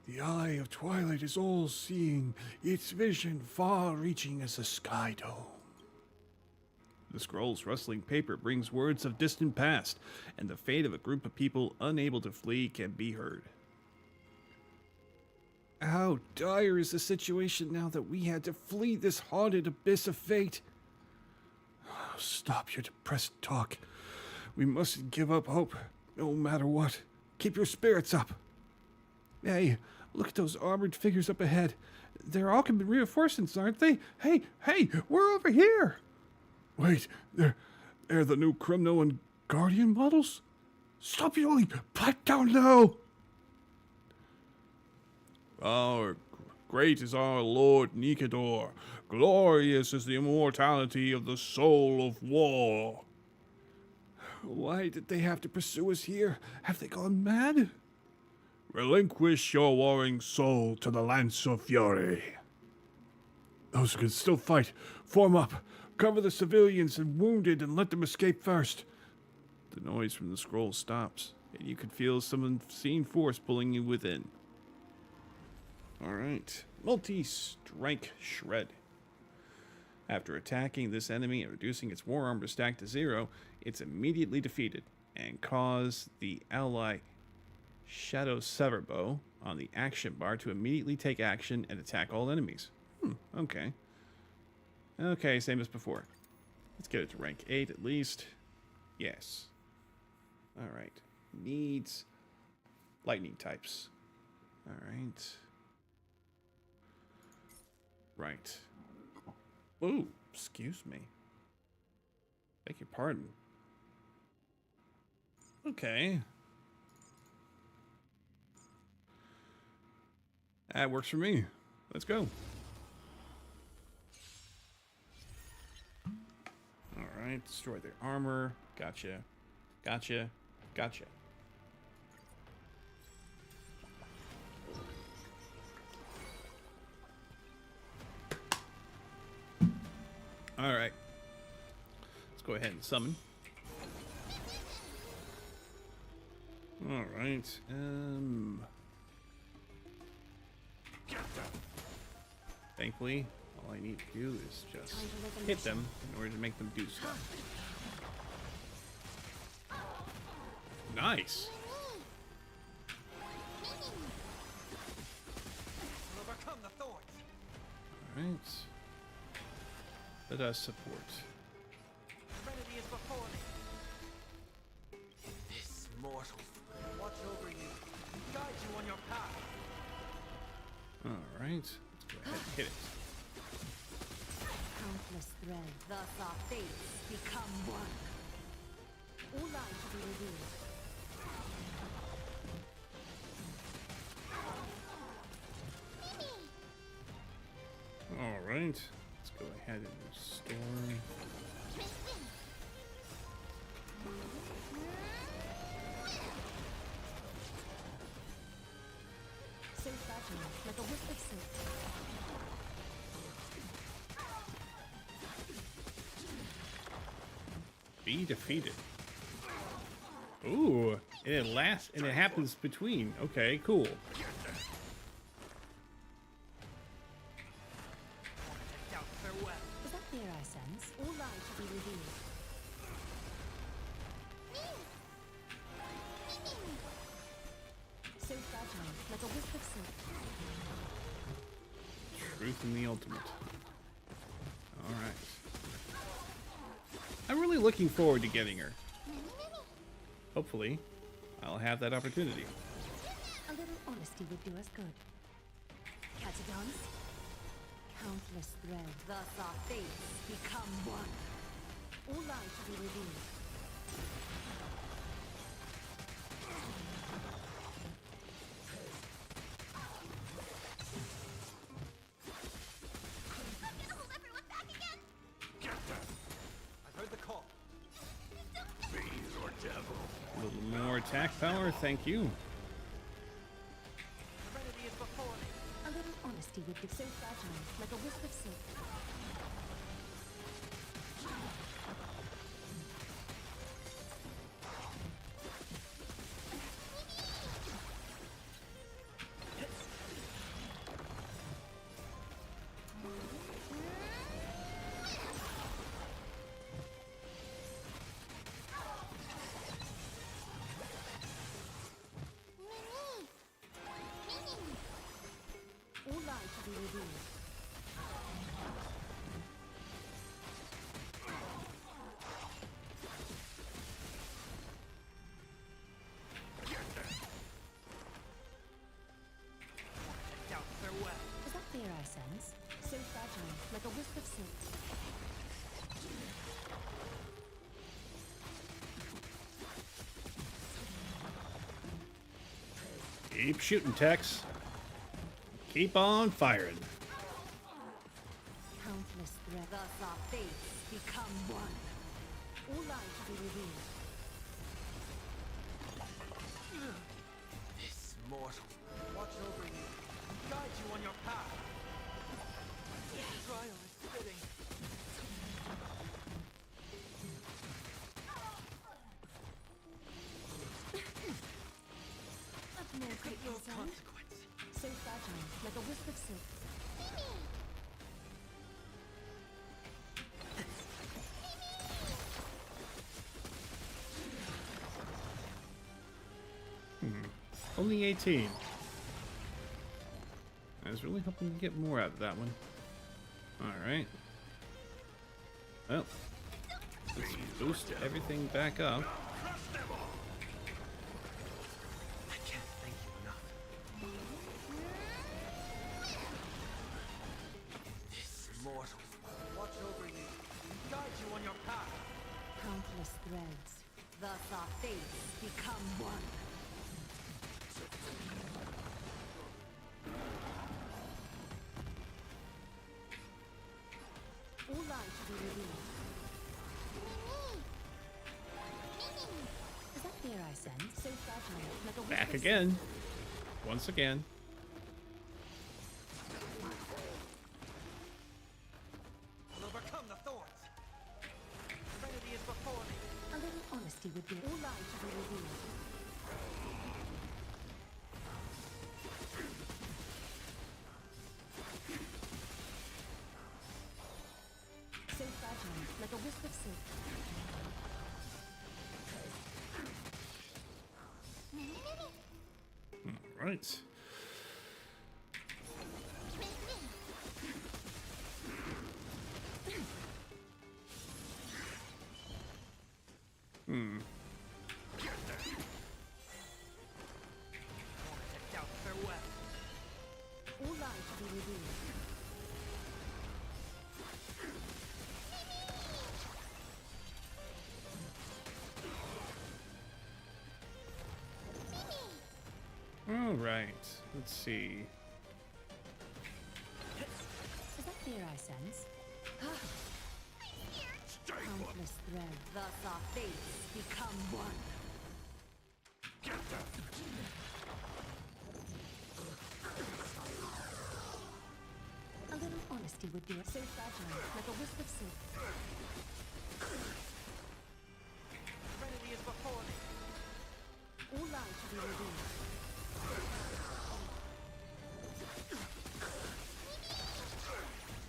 The eye of twilight is all-seeing, its vision far-reaching as a sky dome. The scroll's rustling paper brings words of distant past, and the fate of a group of people unable to flee can be heard. How dire is the situation now that we had to flee this haunted abyss of fate? Stop your depressed talk. We mustn't give up hope, no matter what. Keep your spirits up. Hey, look at those armored figures up ahead. They're all coming reinforcements, aren't they? Hey, we're over here. Wait, they're the new Kremnoan Guardian models? Stop yelling! Pipe down low! Great is our Lord Nikador. Glorious is the immortality of the soul of war. Why did they have to pursue us here? Have they gone mad? Relinquish your warring soul to the Lance of Fury. Those who can still fight, form up. Cover the civilians and wounded and let them escape first. The noise from the scroll stops, and you can feel some unseen force pulling you within. Alright, multi-strike shred. After attacking this enemy and reducing its war armor stack to 0, it's immediately defeated and cause the ally Shadow Severbow on the action bar to immediately take action and attack all enemies. Okay. Okay, same as before. Let's get it to rank 8 at least. Yes. Alright. Needs lightning types. Alright. Right. Ooh, excuse me. Beg your pardon. Okay. That works for me. Let's go. Alright, destroy their armor. Gotcha. Gotcha. Gotcha. Alright. Let's go ahead and summon. Alright. Thankfully, all I need to do is just hit them in order to make them do stuff. Nice. Overcome the thorns. Alright. Let us support. Serenity is before me. This mortal watch over you, guide you on your path. Alright. Let's go ahead and hit it. Countless thread. Thus our fates become one. All lies to be revealed. All right, let's go ahead and restore. So fragile, like a wisp of silk. Be defeated. Ooh, and it lasts, and it happens between. Okay, cool. Doubt farewell. Is that fear I sense? All lies to be revealed. So fragile, like a wisp of silk. Truth in the ultimate. All right. I'm really looking forward to getting her. Hopefully, I'll have that opportunity. A little honesty would do us good. Catagons? Countless threads. Thus our fates become one. All lies to be revealed. I've heard the call. A little more attack power, thank you. Serenity is before me. A little honesty would be so fragile, like a wisp of silk. All lies to be revealed. Doubt farewell. Is that fear I sense? So fragile, like a wisp of silk. Keep shooting, Tex. Keep on firing. Countless threads. Thus our fates become one. All lies to be revealed. This mortal. Watch over you. Guide you on your path. This trial is fitting. Of no great No concern. consequence. So fragile, like a wisp of silk. Only 18. I was really hoping to get more out of that one. Alright. Well, let's boost everything back up. I can't thank you enough. This mortal. Watch over you. Guide you on your path. Countless threads. Thus our fates become one. All lies to be revealed. Is that fear I sense? So fragile, like a wisp Back of again. Once again. I'll overcome the thorns. Serenity is before me. silk. A little honesty would be all lies to be revealed. So fragile, like a wisp of silk. Right. Doubt farewell. All lies to be revealed. right. Let's see. Is that fear I sense? Countless threads. Thus our fates become one. A little honesty would do it. So fragile, like a wisp of silk. Serenity is before me. All lies should be revealed.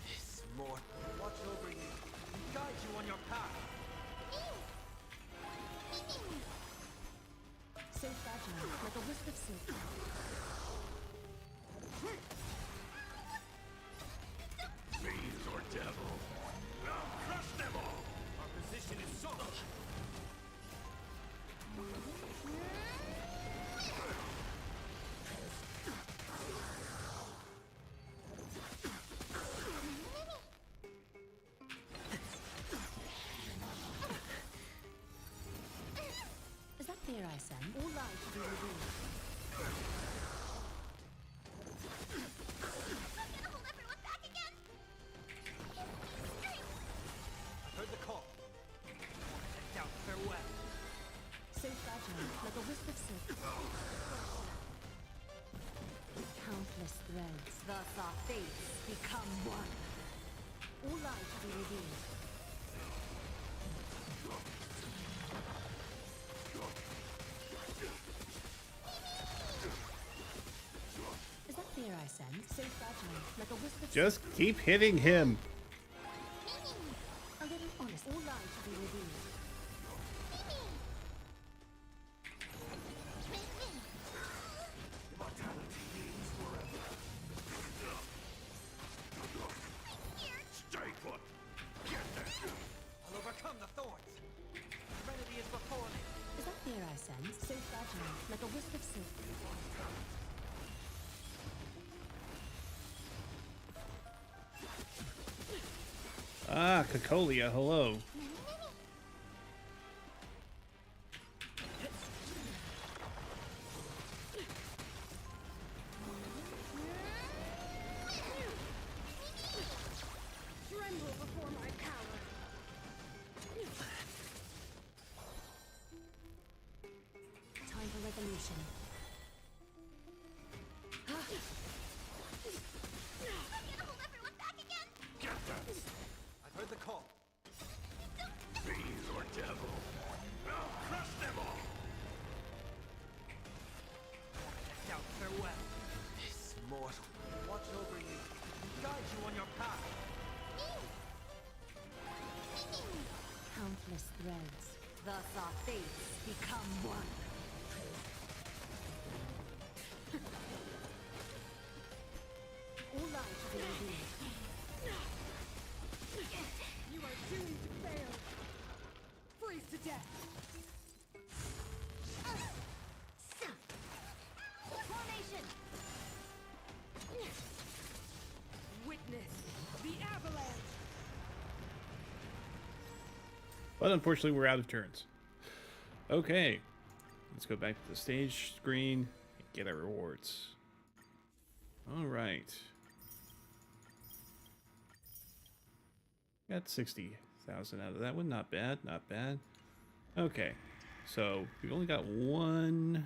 This mortal watch over you and guide you on your path. So fragile, like a wisp of silk. Fiends or devil. I'll crush them all. Our position is solid. Is that fear I sense? All lies should be revealed. I've heard the call. Won't doubt farewell. So fragile, like a wisp of silk. Countless threads. Thus our fates become one. All lies should be revealed. Is that fear I sense? So fragile, like a wisp of Just keep hitting him. a little honest. All lies should be revealed. Stay put. Get that. I'll overcome the thorns. Serenity is before me. Is that fear I sense? So fragile, like a wisp of silk. Ah, Cacolia, hello. Tremble before my power. Time for resolution. I've heard the call. Fiends or devil. I'll crush them all. Won't doubt farewell. This mortal watch over you and guide you on your path. Countless threads. Thus our fates become one. All lies should be revealed. You are doomed to fail. Freeze to death. Formation! Witness the avalanche. But unfortunately, we're out of turns. Okay. Let's go back to the stage screen and get our rewards. Alright. Got 60,000 out of that one. Not bad, not bad. Okay. So, we've only got one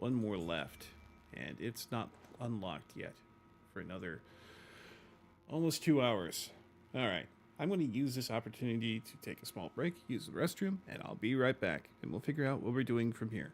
more left. And it's not unlocked yet for another almost 2 hours. Alright. I'm going to use this opportunity to take a small break, use the restroom, and I'll be right back. And we'll figure out what we're doing from here.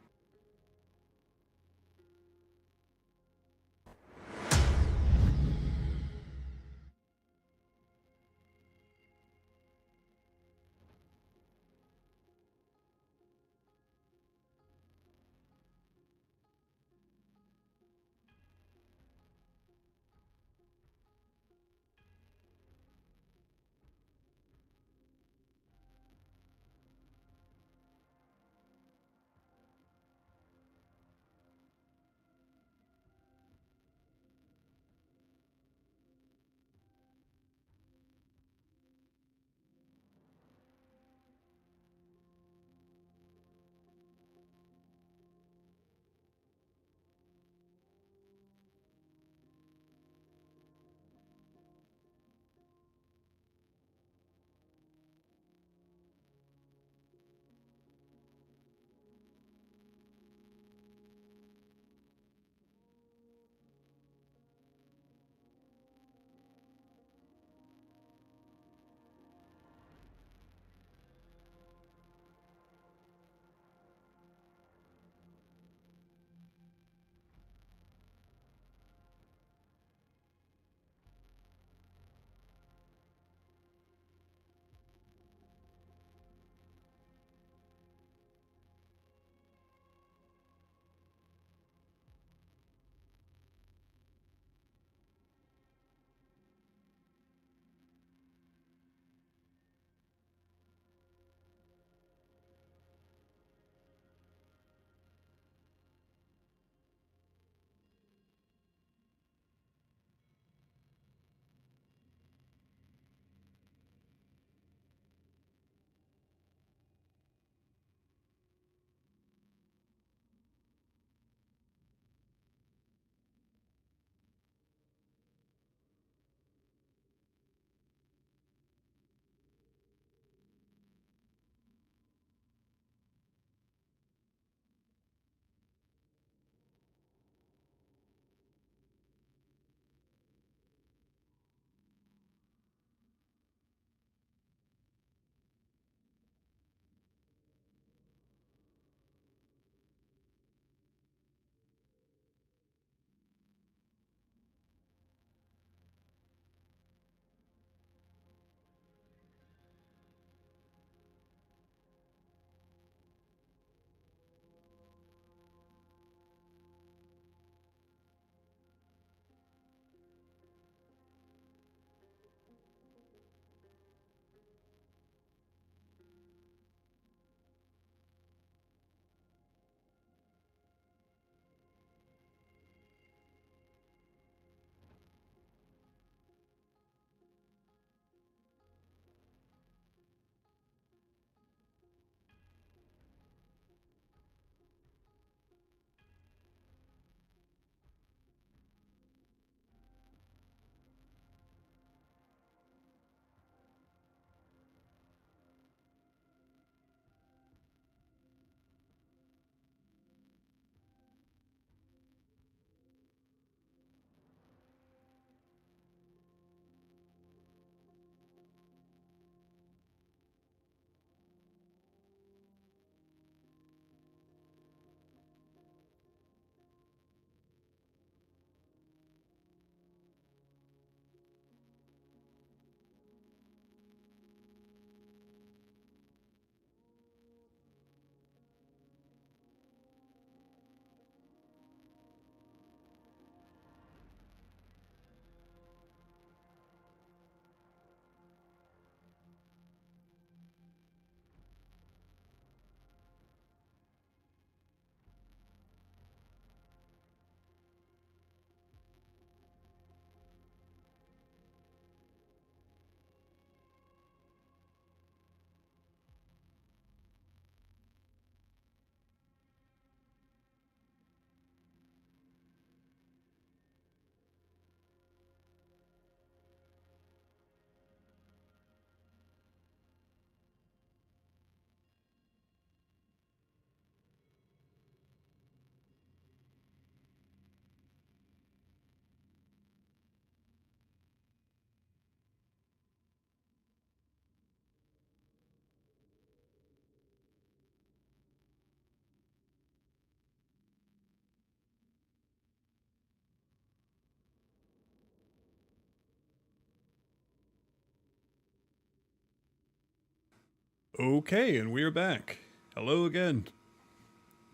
Okay, and we're back. Hello again.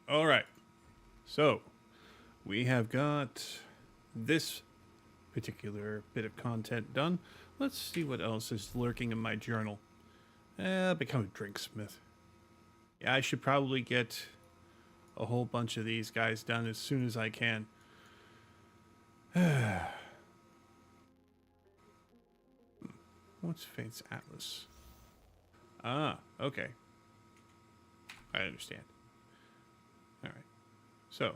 All right. So, we have got this particular bit of content done. Let's see what else is lurking in my journal. Become a drinksmith. Yeah, I should probably get a whole bunch of these guys done as soon as I can. What's Fate's Atlas? Ah, okay. I understand. Alright. So,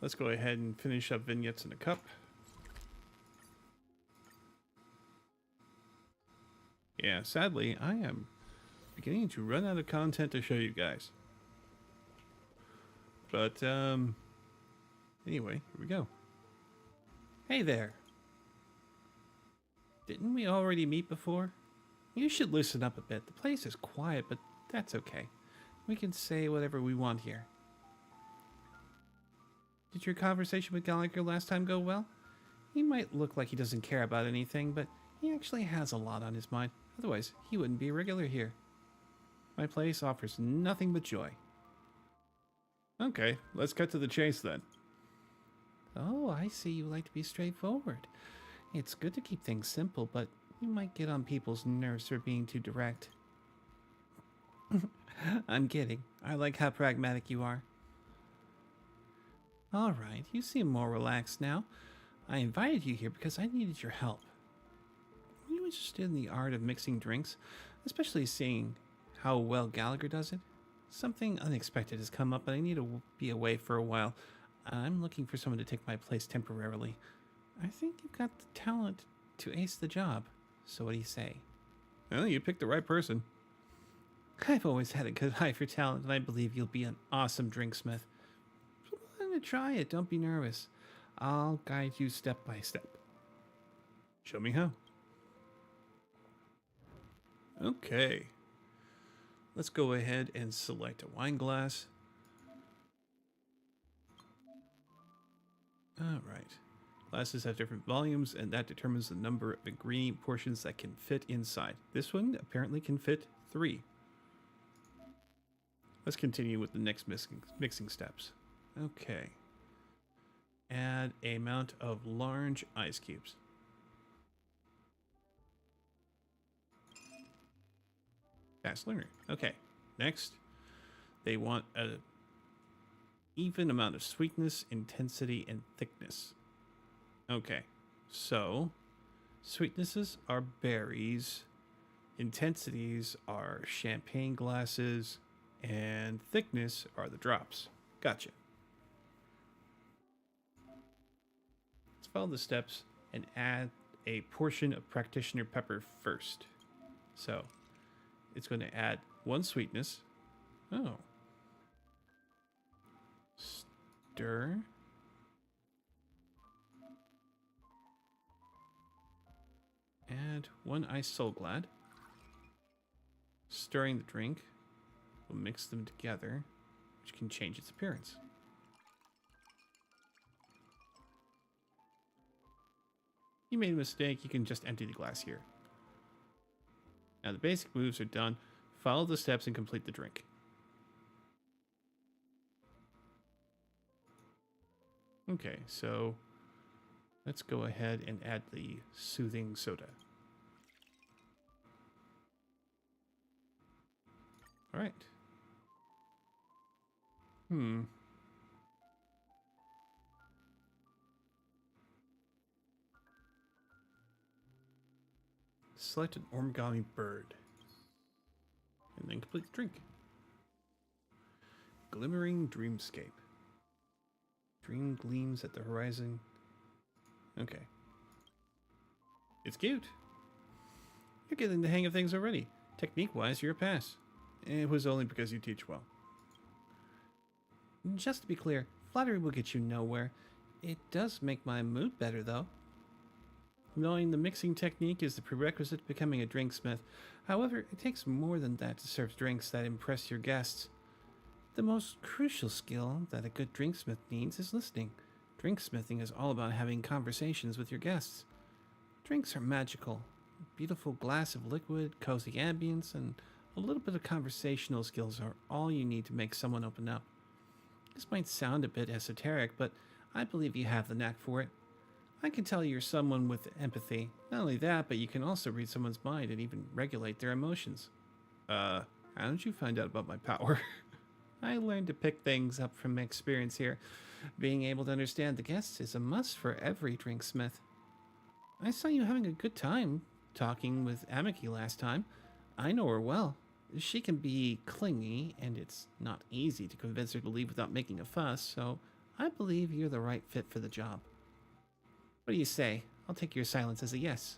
let's go ahead and finish up vignettes in a cup. Yeah, sadly, I am beginning to run out of content to show you guys. But, anyway, here we go. Hey there. Didn't we already meet before? You should loosen up a bit. The place is quiet, but that's okay. We can say whatever we want here. Did your conversation with Gallagher last time go well? He might look like he doesn't care about anything, but he actually has a lot on his mind. Otherwise, he wouldn't be a regular here. My place offers nothing but joy. Okay, let's cut to the chase then. Oh, I see you like to be straightforward. It's good to keep things simple, but you might get on people's nerves for being too direct. I'm kidding. I like how pragmatic you are. All right, you seem more relaxed now. I invited you here because I needed your help. Are you interested in the art of mixing drinks, especially seeing how well Gallagher does it? Something unexpected has come up, but I need to be away for a while. I'm looking for someone to take my place temporarily. I think you've got the talent to ace the job. So what do you say? Well, you picked the right person. I've always had a good eye for talent, and I believe you'll be an awesome drinksmith. So go ahead and try it. Don't be nervous. I'll guide you step by step. Show me how. Okay. Let's go ahead and select a wine glass. All right. Glasses have different volumes, and that determines the number of ingredient portions that can fit inside. This one apparently can fit 3. Let's continue with the next mixing steps. Okay. Add a amount of large ice cubes. Fast learner. Okay. Next, they want a even amount of sweetness, intensity, and thickness. Okay, so sweetnesses are berries, intensities are champagne glasses, and thickness are the drops. Gotcha. Let's follow the steps and add a portion of practitioner pepper first. So it's going to add 1 sweetness. Oh. Stir. Add 1 ice soul glad. Stirring the drink will mix them together, which can change its appearance. You made a mistake, you can just empty the glass here. Now the basic moves are done. Follow the steps and complete the drink. Okay, so let's go ahead and add the soothing soda. All right. Select an origami bird. And then complete the drink. Glimmering dreamscape. Dream gleams at the horizon. Okay. It's cute. You're getting the hang of things already. Technique-wise, you're a pass. It was only because you teach well. Just to be clear, flattery will get you nowhere. It does make my mood better, though. Knowing the mixing technique is the prerequisite to becoming a drinksmith. However, it takes more than that to serve drinks that impress your guests. The most crucial skill that a good drinksmith needs is listening. Drinksmithing is all about having conversations with your guests. Drinks are magical. A beautiful glass of liquid, cozy ambience, and A little bit of conversational skills are all you need to make someone open up. This might sound a bit esoteric, but I believe you have the knack for it. I can tell you're someone with empathy. Not only that, but you can also read someone's mind and even regulate their emotions. How did you find out about my power? I learned to pick things up from experience here. Being able to understand the guests is a must for every drinksmith. I saw you having a good time talking with Amiki last time. I know her well. She can be clingy, and it's not easy to convince her to leave without making a fuss, so I believe you're the right fit for the job. What do you say? I'll take your silence as a yes.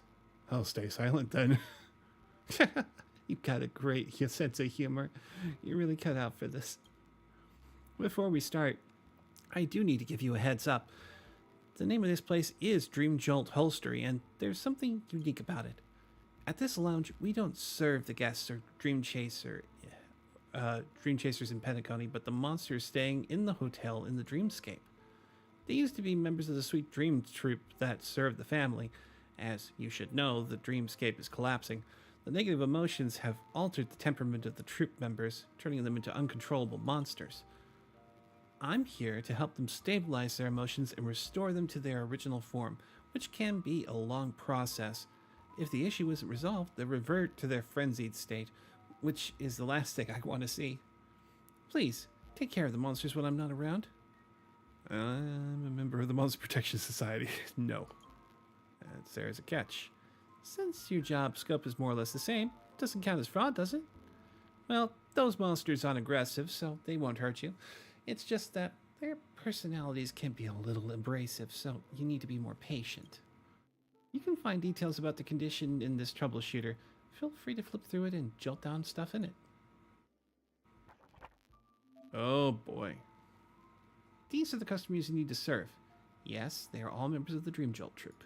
I'll stay silent then. You've got a great sense of humor. You're really cut out for this. Before we start, I do need to give you a heads up. The name of this place is Dream Jolt Holstery, and there's something unique about it. At this lounge, we don't serve the guests or dream chasers in Penacony, but the monsters staying in the hotel in the Dreamscape. They used to be members of the Sweet Dream troupe that served the family. As you should know, the Dreamscape is collapsing. The negative emotions have altered the temperament of the troupe members, turning them into uncontrollable monsters. I'm here to help them stabilize their emotions and restore them to their original form, which can be a long process. If the issue isn't resolved, they'll revert to their frenzied state, which is the last thing I want to see. Please, take care of the monsters when I'm not around. I'm a member of the Monster Protection Society. No. There's a catch. Since your job scope is more or less the same, it doesn't count as fraud, does it? Well, those monsters aren't aggressive, so they won't hurt you. It's just that their personalities can be a little abrasive, so you need to be more patient. You can find details about the condition in this troubleshooter. Feel free to flip through it and jot down stuff in it. Oh boy. These are the customers you need to serve. Yes, they are all members of the Dream Jolt troupe.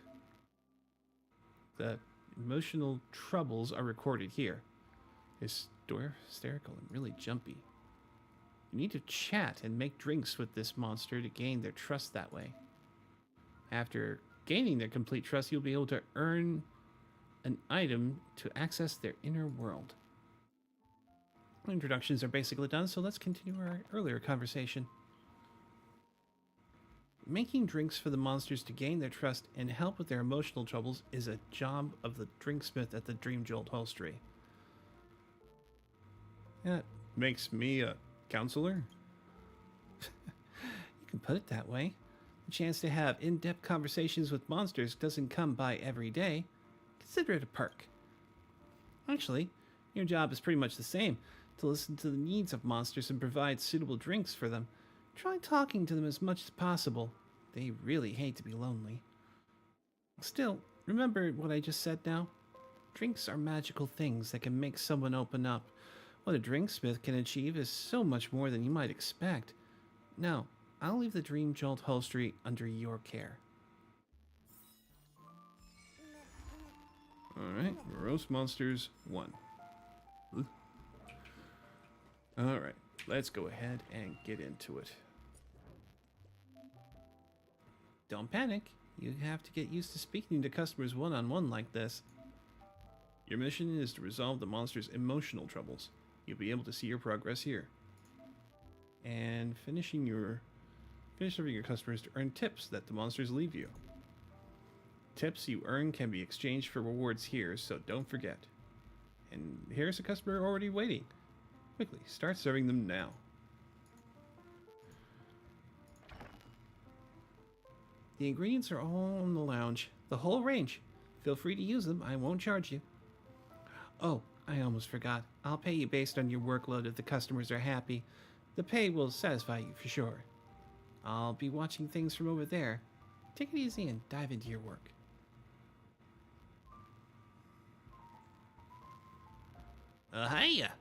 The emotional troubles are recorded here. Hysterical and really jumpy. You need to chat and make drinks with this monster to gain their trust that way. After gaining their complete trust, you'll be able to earn an item to access their inner world. Introductions are basically done, so let's continue our earlier conversation. Making drinks for the monsters to gain their trust and help with their emotional troubles is a job of the drinksmith at the Dream Jolt Holstery. That makes me a counselor? You can put it that way. The chance to have in-depth conversations with monsters doesn't come by every day. Consider it a perk. Actually, your job is pretty much the same, to listen to the needs of monsters and provide suitable drinks for them. Try talking to them as much as possible. They really hate to be lonely. Still, remember what I just said now? Drinks are magical things that can make someone open up. What a drinksmith can achieve is so much more than you might expect. Now, I'll leave the Dream Jolt Holstery under your care. Alright, Roast Monsters 1. Alright, let's go ahead and get into it. Don't panic. You have to get used to speaking to customers one-on-one like this. Your mission is to resolve the monster's emotional troubles. You'll be able to see your progress here. And finish serving your customers to earn tips that the monsters leave you. Tips you earn can be exchanged for rewards here, so don't forget. And here's a customer already waiting. Quickly, start serving them now. The ingredients are all in the lounge. The whole range. Feel free to use them. I won't charge you. Oh, I almost forgot. I'll pay you based on your workload if the customers are happy. The pay will satisfy you for sure. I'll be watching things from over there. Take it easy and dive into your work. Hiya!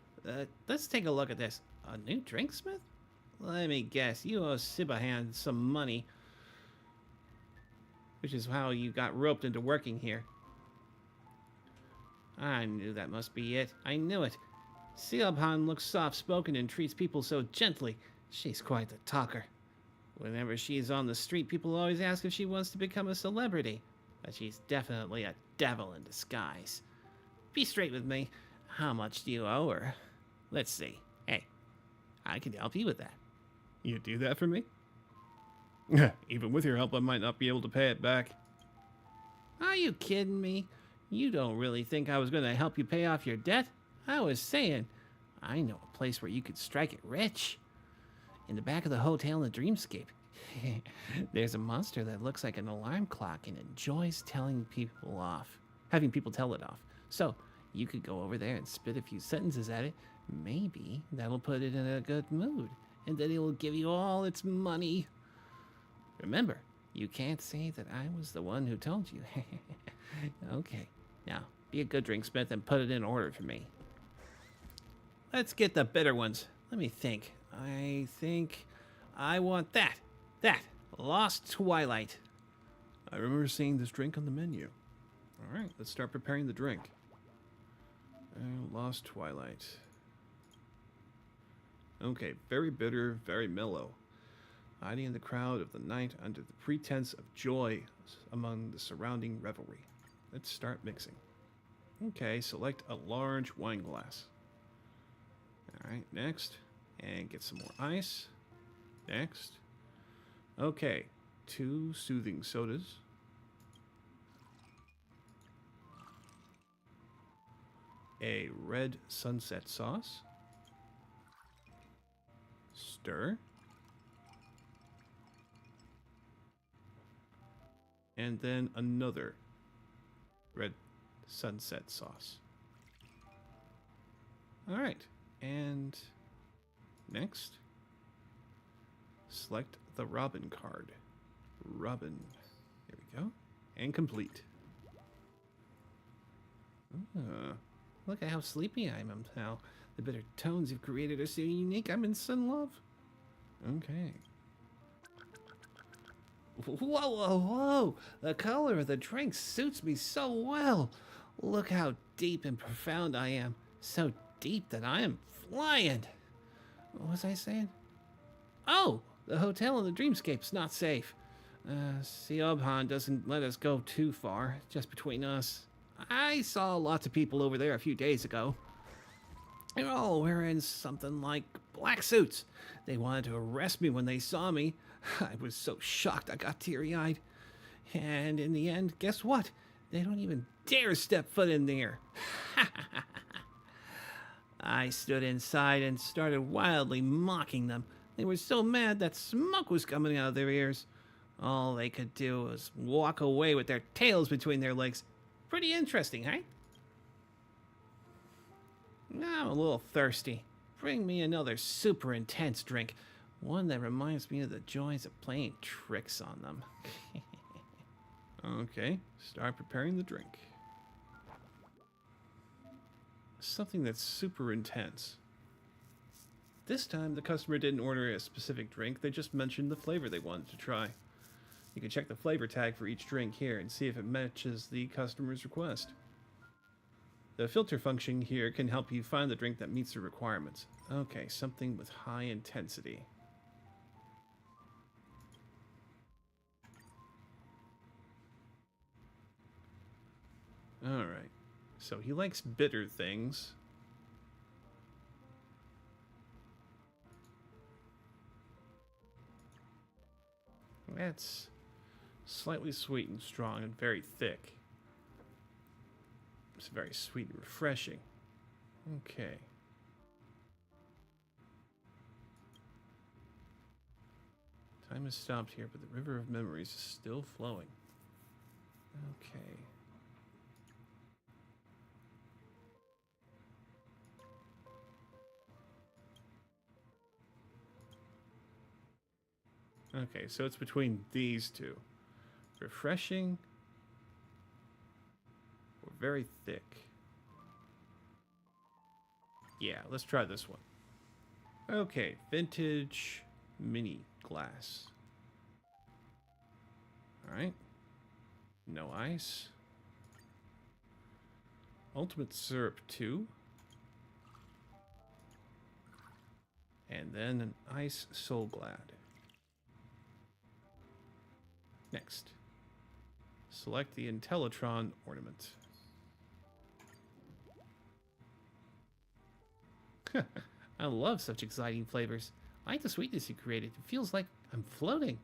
Let's take a look at this. A new drinksmith? Let me guess, you owe Sibahan some money. Which is how you got roped into working here. I knew that must be it. I knew it. Sibahan looks soft-spoken and treats people so gently. She's quite the talker. Whenever she's on the street, people always ask if she wants to become a celebrity. But she's definitely a devil in disguise. Be straight with me. How much do you owe her? Let's see. Hey, I can help you with that. You do that for me? Even with your help, I might not be able to pay it back. Are you kidding me? You don't really think I was going to help you pay off your debt? I was saying, I know a place where you could strike it rich. In the back of the hotel in the Dreamscape, there's a monster that looks like an alarm clock and enjoys telling people off, having people tell it off. So you could go over there and spit a few sentences at it. Maybe that'll put it in a good mood, and then it will give you all its money. Remember, you can't say that I was the one who told you. Okay, now be a good drinksmith and put it in order for me. Let's get the bitter ones. Let me think. I think I want that. Lost Twilight. I remember seeing this drink on the menu. All right, let's start preparing the drink. Lost Twilight. Okay, very bitter, very mellow. Hiding in the crowd of the night under the pretense of joy among the surrounding revelry. Let's start mixing. Okay, select a large wine glass. All right, next. And get some more ice. Next. Okay, 2 soothing sodas. A red sunset sauce. Stir. And then another red sunset sauce. All right, and next, select the Robin card. Robin, there we go, and complete. Look at how sleepy I am now. The bitter tones you've created are so unique. I'm in sudden love. Okay. Whoa. The color of the drink suits me so well. Look how deep and profound I am. So deep that I am flying. What was I saying? Oh, the hotel in the Dreamscape's not safe. Siobhan doesn't let us go too far, just between us. I saw lots of people over there a few days ago. They were all wearing something like black suits. They wanted to arrest me when they saw me. I was so shocked I got teary-eyed. And in the end, guess what? They don't even dare step foot in there. I stood inside and started wildly mocking them. They were so mad that smoke was coming out of their ears. All they could do was walk away with their tails between their legs. Pretty interesting, eh? Now I'm a little thirsty. Bring me another super intense drink. One that reminds me of the joys of playing tricks on them. Okay, start preparing the drink. Something that's super intense. This time, the customer didn't order a specific drink, they just mentioned the flavor they wanted to try. You can check the flavor tag for each drink here and see if it matches the customer's request. The filter function here can help you find the drink that meets the requirements. Okay, something with high intensity. Alright, so he likes bitter things. That's slightly sweet and strong and very thick. It's very sweet and refreshing. Okay. Time has stopped here, but the river of memories is still flowing. Okay. Okay, so it's between these two. Refreshing or very thick. Yeah, let's try this one. Okay, vintage mini glass. Alright. No ice. Ultimate syrup 2. And then an ice soul glad. Next, select the Intellitron ornament. I love such exciting flavors. I like the sweetness you created. It feels like I'm floating.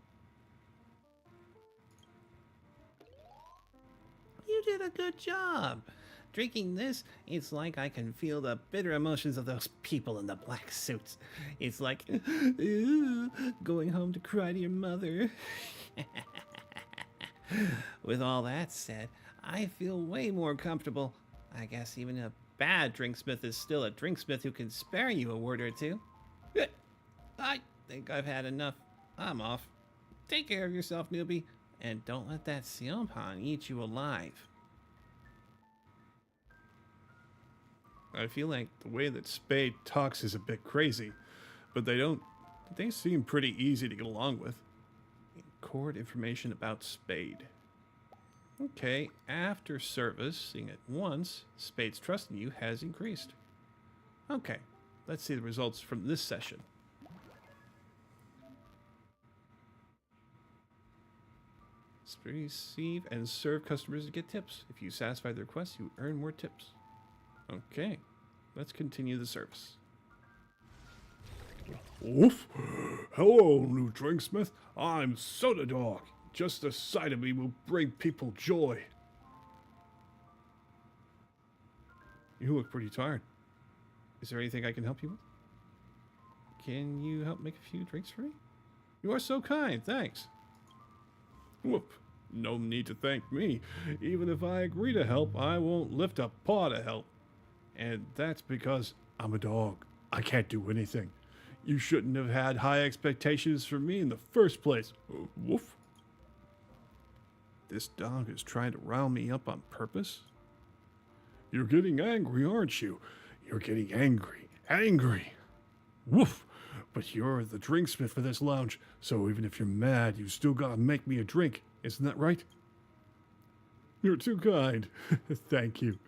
You did a good job. Drinking this, it's like I can feel the bitter emotions of those people in the black suits. It's like, going home to cry to your mother. With all that said, I feel way more comfortable. I guess even a bad drinksmith is still a drinksmith who can spare you a word or two. I think I've had enough. I'm off. Take care of yourself, newbie, and don't let that Sionpan eat you alive. I feel like the way that Spade talks is a bit crazy, but they seem pretty easy to get along with. Record information about Spade. Okay, after service, seeing it once, Spade's trust in you has increased. Okay, let's see the results from this session. Receive and serve customers to get tips. If you satisfy their requests, you earn more tips. Okay, let's continue the service. Oof! Hello, new drinksmith. I'm Soda Dog. Just the sight of me will bring people joy. You look pretty tired. Is there anything I can help you with? Can you help make a few drinks for me? You are so kind, thanks. Whoop. No need to thank me. Even if I agree to help, I won't lift a paw to help. And that's because I'm a dog. I can't do anything. You shouldn't have had high expectations for me in the first place. Woof. This dog is trying to rile me up on purpose? You're getting angry, aren't you? You're getting angry. Angry. Woof. But you're the drinksmith for this lounge, so even if you're mad, you still gotta make me a drink. Isn't that right? You're too kind. Thank you.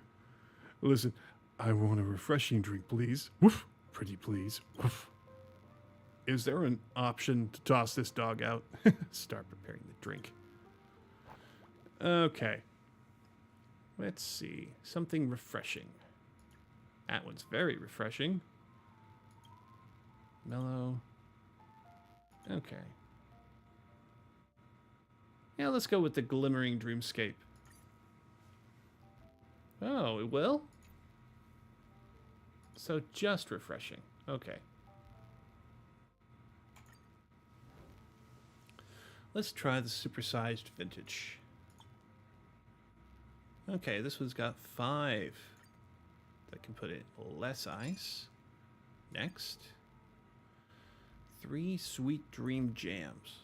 Listen, I want a refreshing drink, please. Woof. Pretty please. Woof. Is there an option to toss this dog out? Start preparing the drink. Okay. Let's see. Something refreshing. That one's very refreshing. Mellow. Okay. Yeah, let's go with the glimmering dreamscape. Oh, it will? So just refreshing. Okay. Let's try the supersized vintage. Okay, this one's got 5. I can put in less ice. Next. 3 sweet dream jams.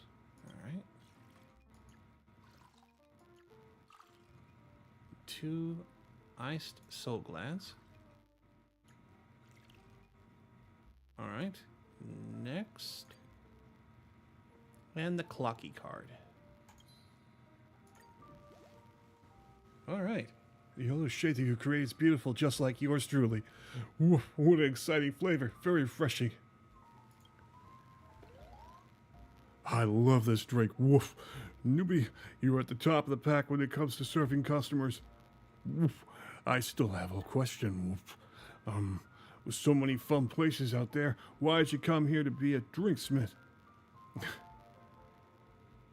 Alright. 2 iced soul glads. Alright. Next. And the clocky card. Alright. The yellow shade that you create is beautiful, just like yours truly. Woof, what an exciting flavor. Very refreshing. I love this drink. Woof. Newbie, you're at the top of the pack when it comes to serving customers. Woof. I still have a question. Woof. With so many fun places out there, why'd you come here to be a drinksmith?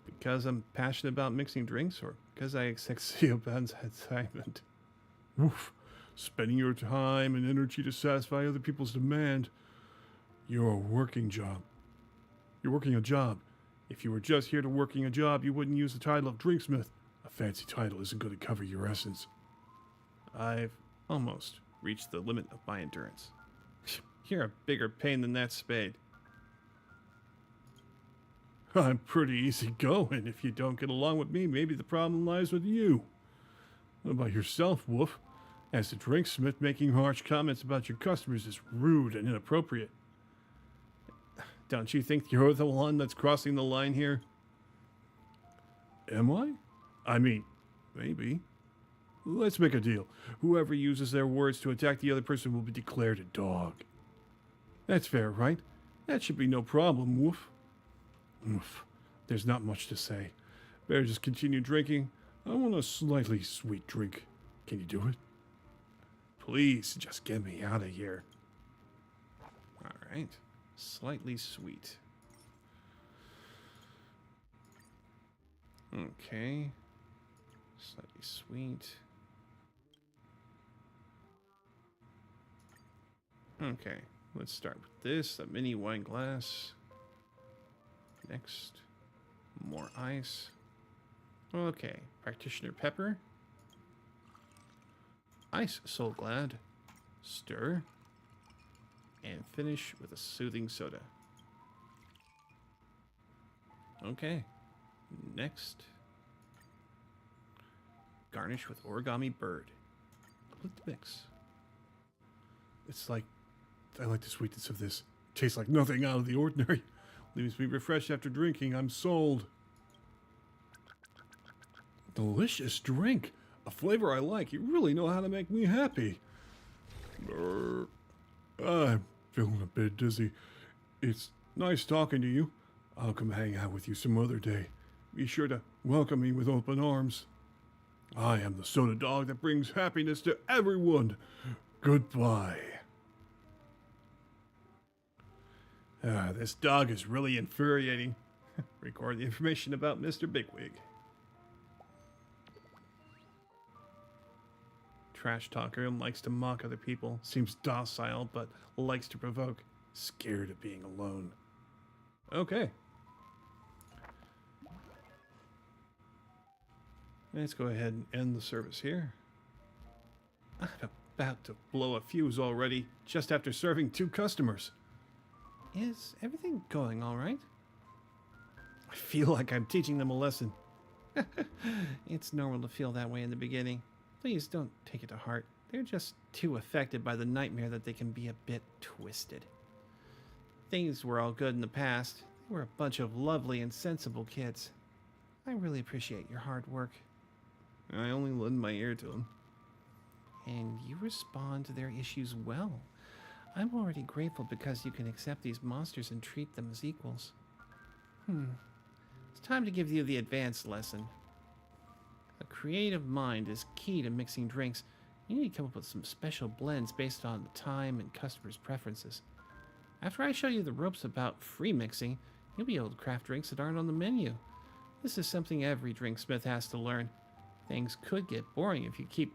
Because I'm passionate about mixing drinks, or because I see a bad excitement? Woof. Spending your time and energy to satisfy other people's demand. You're a working job. You're working a job. If you were just here to working a job, you wouldn't use the title of drinksmith. A fancy title isn't going to cover your essence. I've almost reached the limit of my endurance. You're a bigger pain than that, Spade. I'm pretty easy going. If you don't get along with me, maybe the problem lies with you. What about yourself, Wolf? As the drinksmith, making harsh comments about your customers is rude and inappropriate. Don't you think you're the one that's crossing the line here? Am I? I mean, maybe. Let's make a deal. Whoever uses their words to attack the other person will be declared a dog. That's fair, right? That should be no problem, Woof. Oof. There's not much to say. Better just continue drinking. I want a slightly sweet drink. Can you do it? Please, just get me out of here. Alright. Slightly sweet. Okay. Slightly sweet. Okay. Let's start with this. A mini wine glass. Next. More ice. Okay. Practitioner pepper. Ice soul glad. Stir. And finish with a soothing soda. Okay. Next. Garnish with origami bird. Complete the mix. It's like, I like the sweetness of this. Tastes like nothing out of the ordinary. Leaves me refreshed after drinking. I'm sold. Delicious drink. A flavor I like. You really know how to make me happy. Brr. I'm feeling a bit dizzy. It's nice talking to you. I'll come hang out with you some other day. Be sure to welcome me with open arms. I am the soda dog that brings happiness to everyone. Goodbye. This dog is really infuriating. Record the information about Mr. Bigwig. Trash talker and likes to mock other people. Seems docile, but likes to provoke. Scared of being alone. Okay. Let's go ahead and end the service here. I'm about to blow a fuse already, just after serving 2 customers. Is everything going all right? I feel like I'm teaching them a lesson. It's normal to feel that way in the beginning. Please don't take it to heart. They're just too affected by the nightmare that they can be a bit twisted. Things were all good in the past. They were a bunch of lovely and sensible kids. I really appreciate your hard work. I only lend my ear to them. And you respond to their issues well. I'm already grateful because you can accept these monsters and treat them as equals. It's time to give you the advanced lesson. A creative mind is key to mixing drinks. You need to come up with some special blends based on the time and customers' preferences. After I show you the ropes about free mixing, you'll be able to craft drinks that aren't on the menu. This is something every drinksmith has to learn. Things could get boring if you keep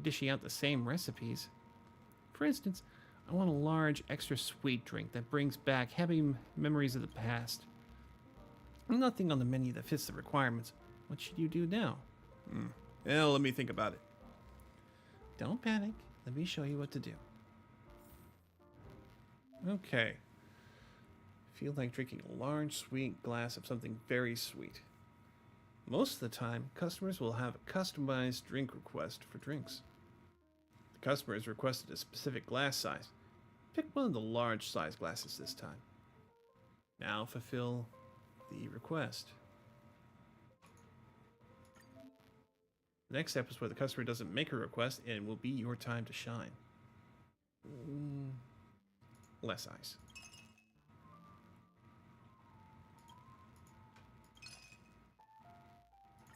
dishing out the same recipes. For instance, I want a large, extra sweet drink that brings back happy memories of the past. Nothing on the menu that fits the requirements. What should you do now? Well, let me think about it. Don't panic. Let me show you what to do. Okay. Feel like drinking a large, sweet glass of something very sweet. Most of the time, customers will have a customized drink request for drinks. The customer has requested a specific glass size. Pick one of the large size glasses this time. Now fulfill the request. The next step is where the customer doesn't make a request and it will be your time to shine. Less ice.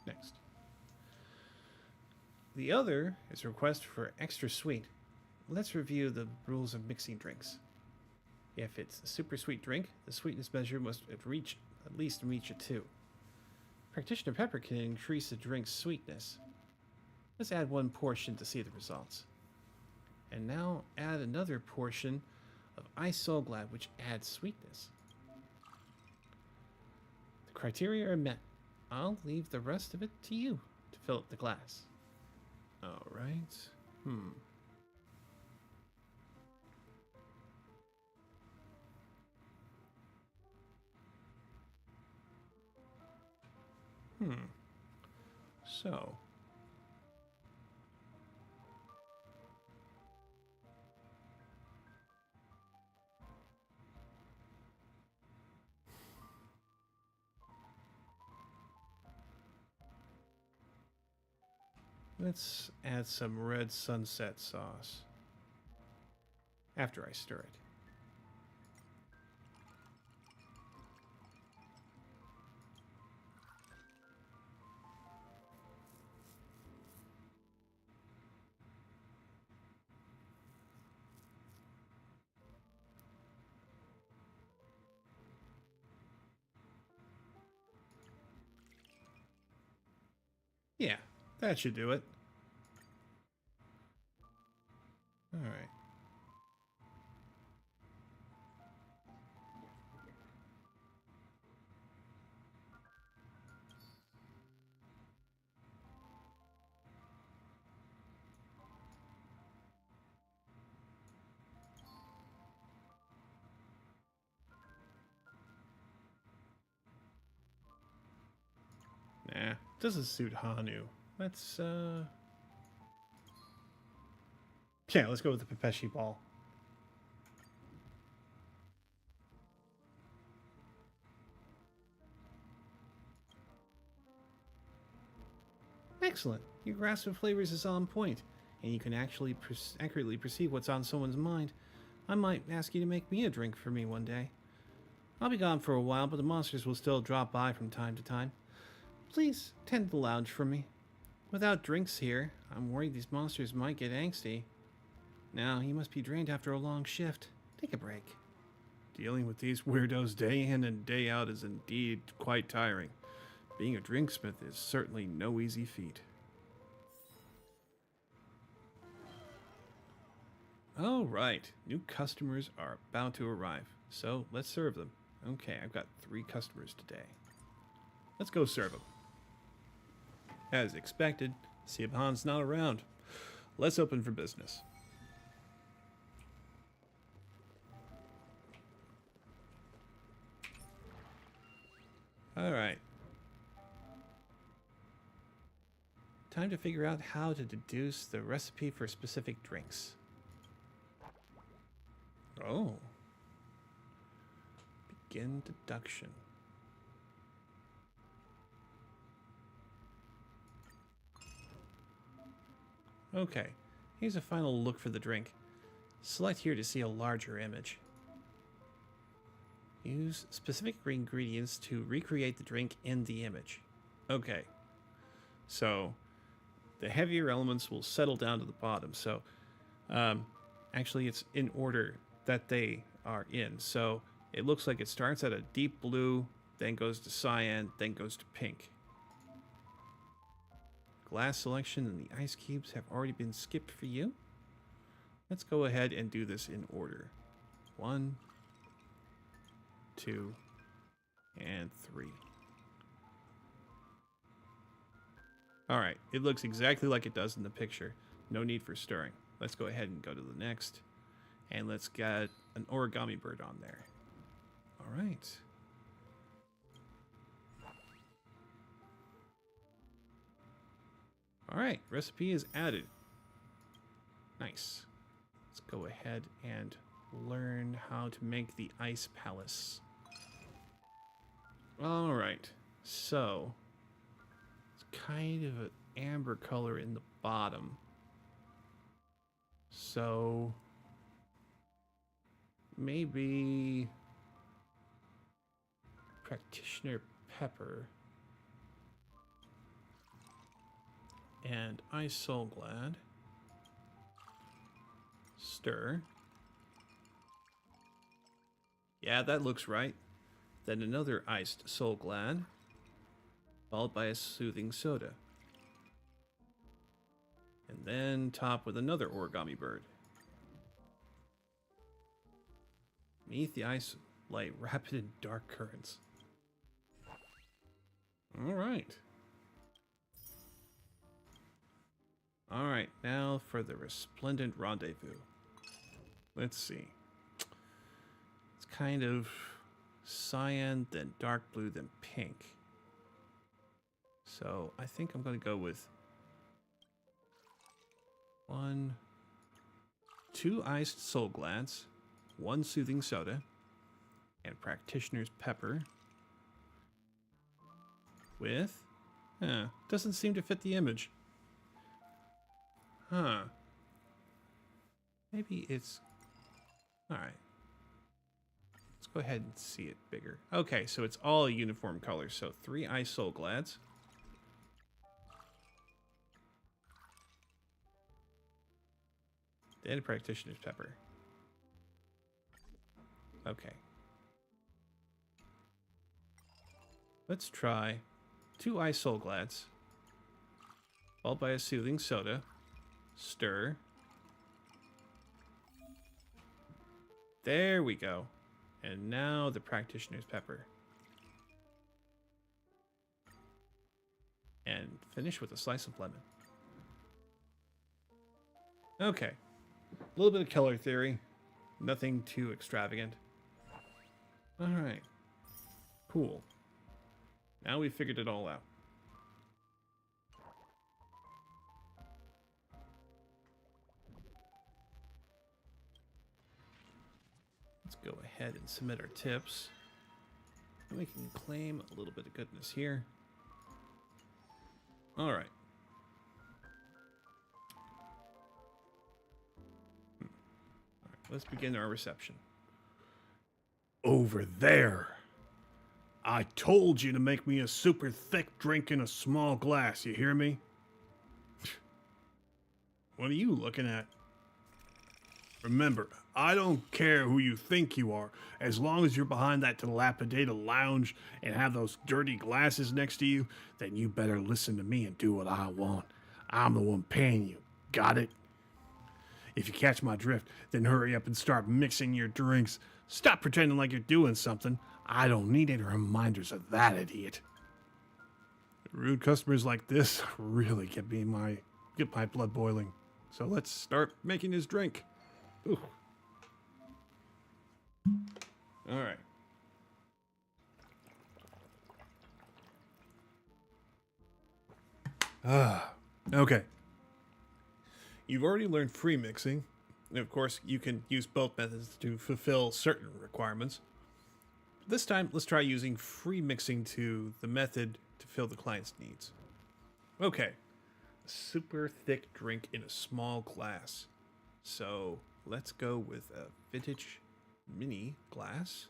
Next. The other is a request for extra sweet. Let's review the rules of mixing drinks. If it's a super sweet drink, the sweetness measure must at least reach a 2. Practitioner pepper can increase the drink's sweetness. Let's add 1 portion to see the results. And now add another portion of ice soul glad, which adds sweetness. The criteria are met. I'll leave the rest of it to you to fill up the glass. All right. So. Let's add some red sunset sauce. After I stir it. That should do it. Alright. Nah, doesn't suit Hanu. Let's, yeah, let's go with the Pepeshi ball. Excellent. Your grasp of flavors is on point, and you can actually accurately perceive what's on someone's mind. I might ask you to make me a drink for me one day. I'll be gone for a while, but the monsters will still drop by from time to time. Please tend the lounge for me. Without drinks here, I'm worried these monsters might get angsty. Now, you must be drained after a long shift. Take a break. Dealing with these weirdos day in and day out is indeed quite tiring. Being a drinksmith is certainly no easy feat. All right, new customers are about to arrive, so let's serve them. Okay, I've got 3 customers today. Let's go serve them. As expected, Siobhan's not around. Let's open for business. All right. Time to figure out how to deduce the recipe for specific drinks. Oh. Begin deduction. Okay, here's a final look for the drink. Select here to see a larger image. Use specific ingredients to recreate the drink in the image. Okay, so the heavier elements will settle down to the bottom. So actually it's in order that they are in. So it looks like it starts at a deep blue, then goes to cyan, then goes to pink. Glass selection and the ice cubes have already been skipped for you. Let's go ahead and do this in order. 1, 2, and 3. Alright, it looks exactly like it does in the picture. No need for stirring. Let's go ahead and go to the next. And let's get an origami bird on there. Alright. Alright, recipe is added. Nice. Let's go ahead and learn how to make the ice palace. Alright, so it's kind of an amber color in the bottom. So maybe practitioner pepper and ice soul glad. Stir. Yeah, that looks right. Then another iced soul glad, followed by a soothing soda. And then top with another origami bird. Beneath the ice lie rapid and dark currents. Alright. Alright, now for the resplendent rendezvous. Let's see. It's kind of cyan, then dark blue, then pink. So I think I'm going to go with 2 iced soul glads, 1 soothing soda, and practitioner's pepper with... doesn't seem to fit the image. Huh. Maybe it's... Alright. Let's go ahead and see it bigger. Okay, so it's all uniform colors. So 3 ice soul glads. Then practitioner's pepper. Okay. Let's try 2 ice soul glads. followed by a soothing soda. Stir. There we go. And now the practitioner's pepper. And finish with a slice of lemon. Okay. A little bit of color theory. Nothing too extravagant. Alright. Cool. Now we figured it all out. Let's go ahead and submit our tips. And we can claim a little bit of goodness here. All right. All right, let's begin our reception. Over there. I told you to make me a super thick drink in a small glass, you hear me? What are you looking at? Remember, I don't care who you think you are. As long as you're behind that dilapidated lounge and have those dirty glasses next to you, then you better listen to me and do what I want. I'm the one paying you. Got it? If you catch my drift, then hurry up and start mixing your drinks. Stop pretending like you're doing something. I don't need any reminders of that, idiot. Rude customers like this really get my blood boiling. So let's start making his drink. Ooh. All right. Okay. You've already learned free mixing. And of course, you can use both methods to fulfill certain requirements. This time, let's try using free mixing to the method to fill the client's needs. Okay. A super thick drink in a small glass. So let's go with a vintage mini glass.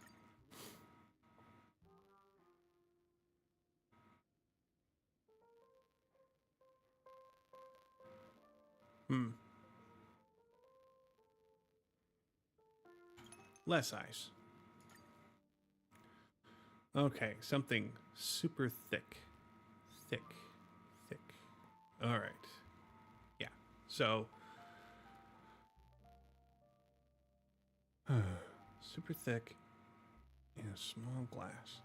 Less ice. Okay, something super thick. Thick. All right. Yeah. So super thick in a small glass.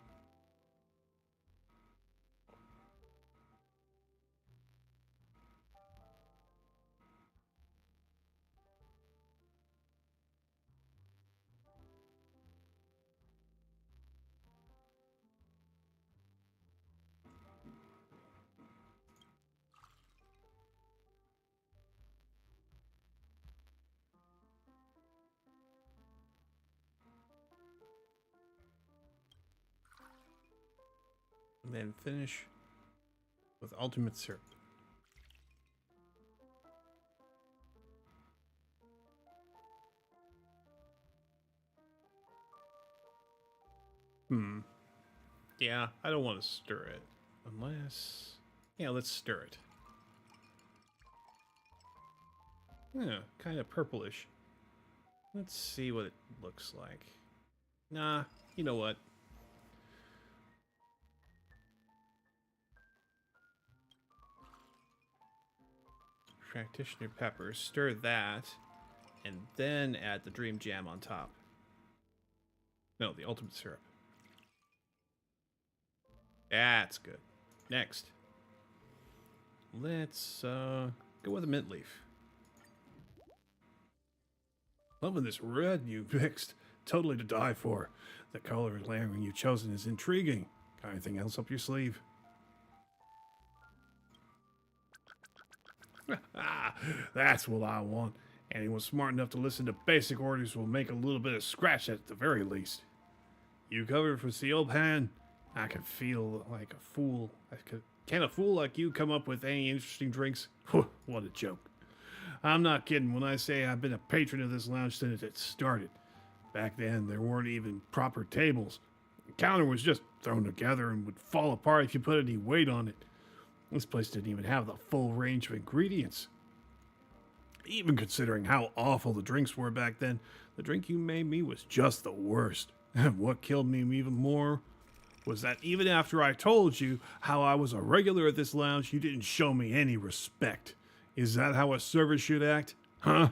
And then finish with ultimate syrup. Yeah, I don't want to stir it. Unless... Yeah, let's stir it. Yeah, kind of purplish. Let's see what it looks like. Nah, you know what? Practitioner pepper, stir that, and then add the dream jam on top. No, the ultimate syrup. That's good. Next. Let's go with a mint leaf. Loving this red you mixed. Totally to die for. The color and layering you've chosen is intriguing. Got anything else up your sleeve? That's what I want. Anyone smart enough to listen to basic orders will make a little bit of scratch at the very least. You covered for seal, Pan? I can feel like a fool. Can a fool like you come up with any interesting drinks? What a joke. I'm not kidding when I say I've been a patron of this lounge since it started. Back then, there weren't even proper tables. The counter was just thrown together and would fall apart if you put any weight on it. This place didn't even have the full range of ingredients. Even considering how awful the drinks were back then, the drink you made me was just the worst. And what killed me even more was that even after I told you how I was a regular at this lounge, you didn't show me any respect. Is that how a server should act? Huh?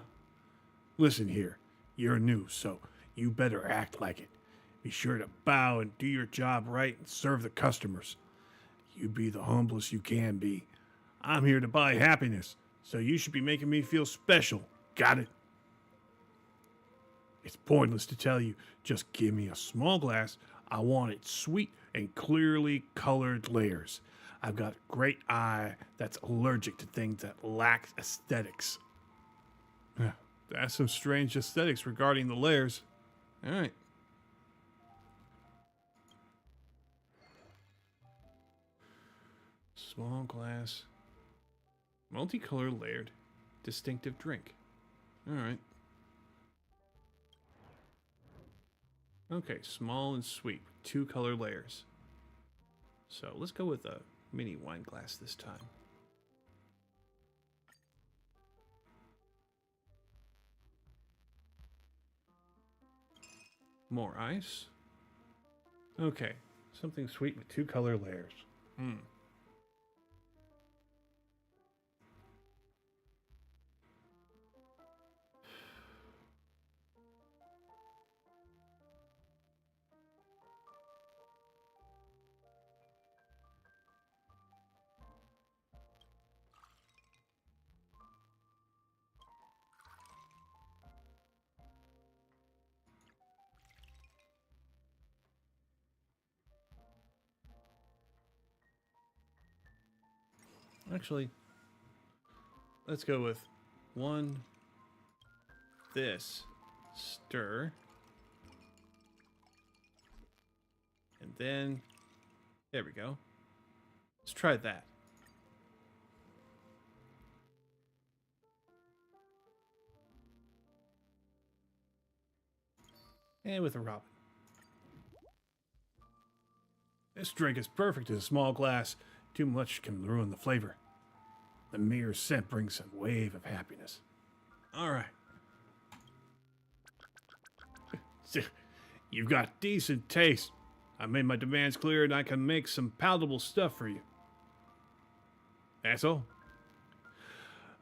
Listen here, you're new, so you better act like it. Be sure to bow and do your job right and serve the customers. You be the humblest you can be. I'm here to buy happiness, so you should be making me feel special. Got it? It's pointless to tell you, just give me a small glass. I want it sweet and clearly colored layers. I've got a great eye that's allergic to things that lack aesthetics. That's some strange aesthetics regarding the layers. All right. Small glass. Multicolor layered. Distinctive drink. All right. Okay, small and sweet. 2 color layers. So let's go with a mini wine glass this time. More ice. Okay, something sweet with 2 color layers. Actually, let's go with 1, this, stir, and then, there we go. Let's try that. And with a robin. This drink is perfect in a small glass. Too much can ruin the flavor. The mere scent brings a wave of happiness. All right. You've got decent taste. I made my demands clear and I can make some palatable stuff for you. That's all.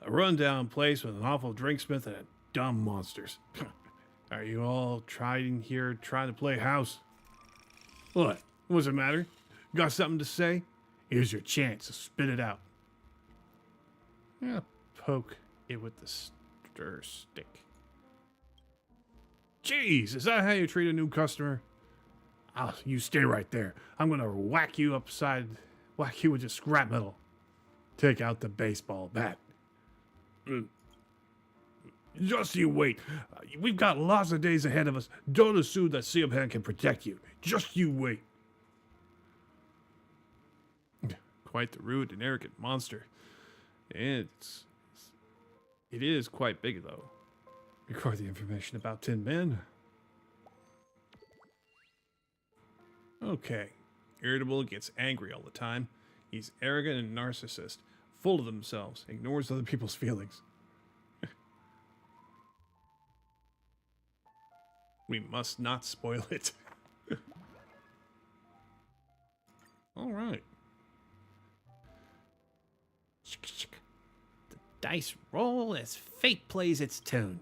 A rundown place with an awful drinksmith and dumb monsters. Are you all trying to play house? What? What's the matter? Got something to say? Here's your chance to spit it out. Yeah, poke it with the stir stick. Jeez, is that how you treat a new customer? You stay right there. I'm gonna whack you with the scrap metal. Take out the baseball bat. Just you wait. We've got lots of days ahead of us. Don't assume that Seopan can protect you. Just you wait. Quite the rude and arrogant monster. And it is quite big, though. Record the information about Tin Men. Okay. Irritable, gets angry all the time. He's arrogant and narcissist. Full of themselves. Ignores other people's feelings. We must not spoil it. All right. The dice roll as fate plays its tune.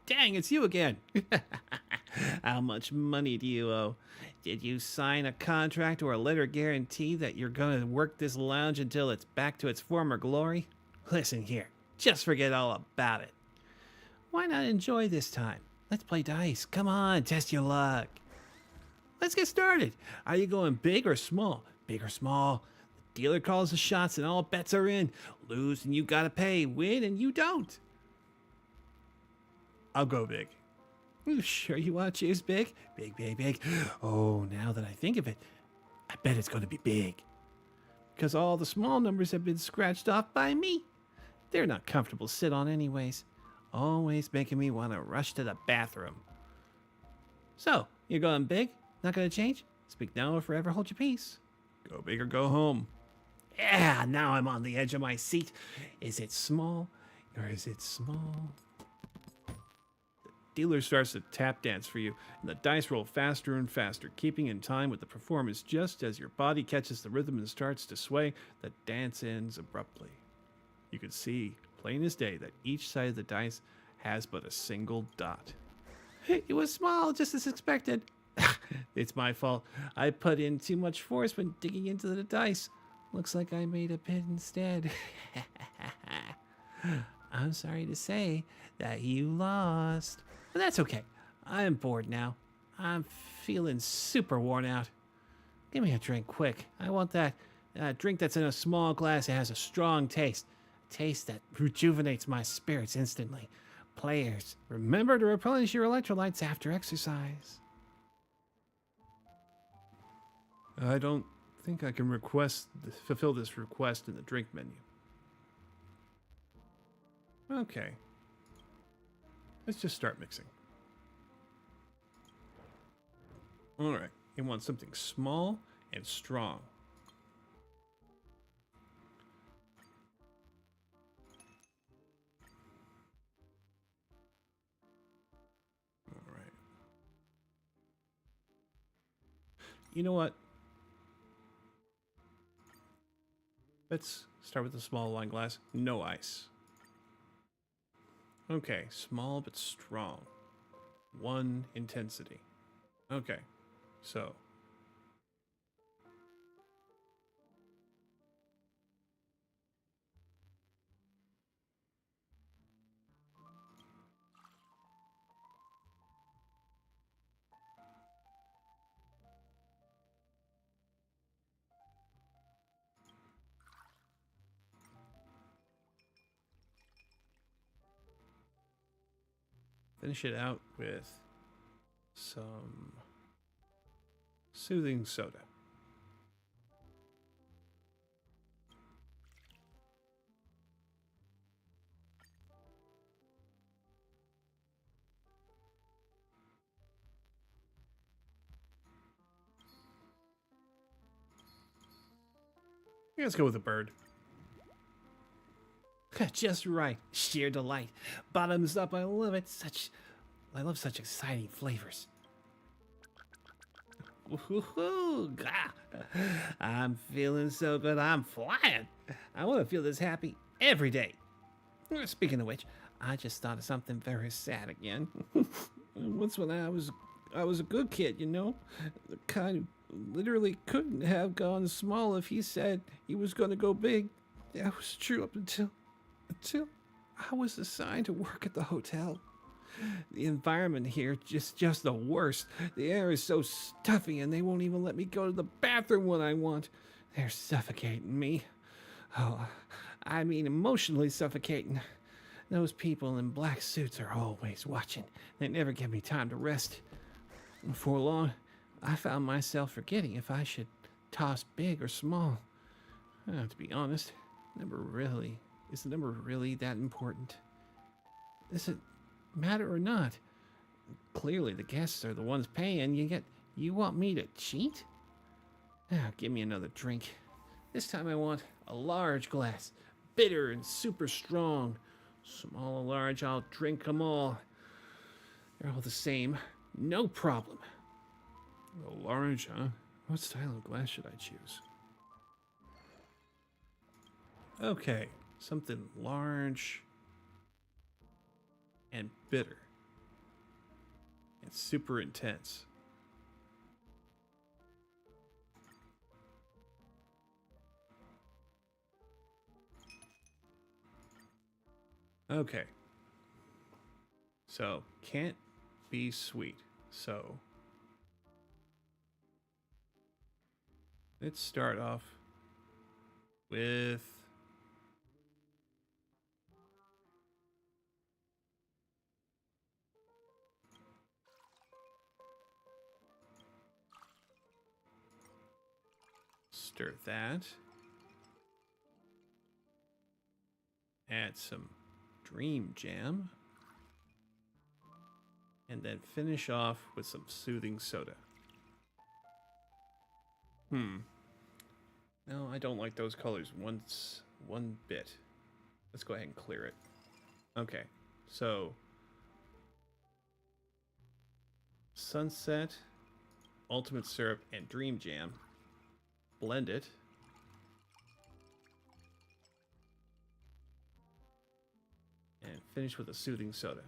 Dang, it's you again. How much money do you owe? Did you sign a contract or a letter guarantee that you're going to work this lounge until it's back to its former glory? Listen here, just forget all about it. Why not enjoy this time? Let's play dice. Come on, test your luck. Let's get started. Are you going big or small? Big or small? The dealer calls the shots and all bets are in. Lose and you gotta pay. Win and you don't. I'll go big. You sure you want to choose big? Big, big, big. Oh, now that I think of it, I bet it's going to be big. Because all the small numbers have been scratched off by me. They're not comfortable to sit on anyways. Always making me want to rush to the bathroom. So, you're going big? Not going to change? Speak now or forever hold your peace. Go big or go home. Yeah, now I'm on the edge of my seat. Is it small or is it small? dealer starts to tap dance for you, and the dice roll faster and faster, keeping in time with the performance. Just as your body catches the rhythm and starts to sway, the dance ends abruptly. You can see, plain as day, that each side of the dice has but a single dot. It was small, just as expected. It's my fault. I put in too much force when digging into the dice. Looks like I made a pit instead. I'm sorry to say that you lost. But that's okay. I'm bored now. I'm feeling super worn out. Give me a drink quick. I want that drink that's in a small glass that has a strong taste. A taste that rejuvenates my spirits instantly. Players, remember to replenish your electrolytes after exercise. I don't think I can fulfill this request in the drink menu. Okay. Let's just start mixing. Alright, you want something small and strong. Alright. You know what? Let's start with the small wine glass. No ice. Okay, small but strong. 1 intensity. Okay, so. Finish it out with some soothing soda. Yeah, let's go with a bird. Just right. Sheer delight. Bottoms up. I love it. I love such exciting flavors. Woohoo! I'm feeling so good. I'm flying. I want to feel this happy every day. Speaking of which, I just thought of something very sad again. Once when I was a good kid, you know, the kind who literally couldn't have gone small if he said he was going to go big. That was true up until I was assigned to work at the hotel. The environment here is just the worst. The air is so stuffy and they won't even let me go to the bathroom when I want. They're suffocating me. Oh, I mean emotionally suffocating. Those people in black suits are always watching. They never give me time to rest. Before long, I found myself forgetting if I should toss big or small. To be honest, is the number really that important? Does it matter or not? Clearly the guests are the ones paying. You want me to cheat? Give me another drink. This time I want a large glass, bitter and super strong. Small or large, I'll drink them all. They're all the same, no problem. A large, huh? What style of glass should I choose? Okay, something large and bitter and super intense. Okay. So, can't be sweet. So, let's start off with stir that. Add some dream jam. And then finish off with some soothing soda. No, I don't like those colors one bit. Let's go ahead and clear it. Okay, so Sunset, Ultimate Syrup, and Dream Jam. Blend it. And finish with a soothing soda.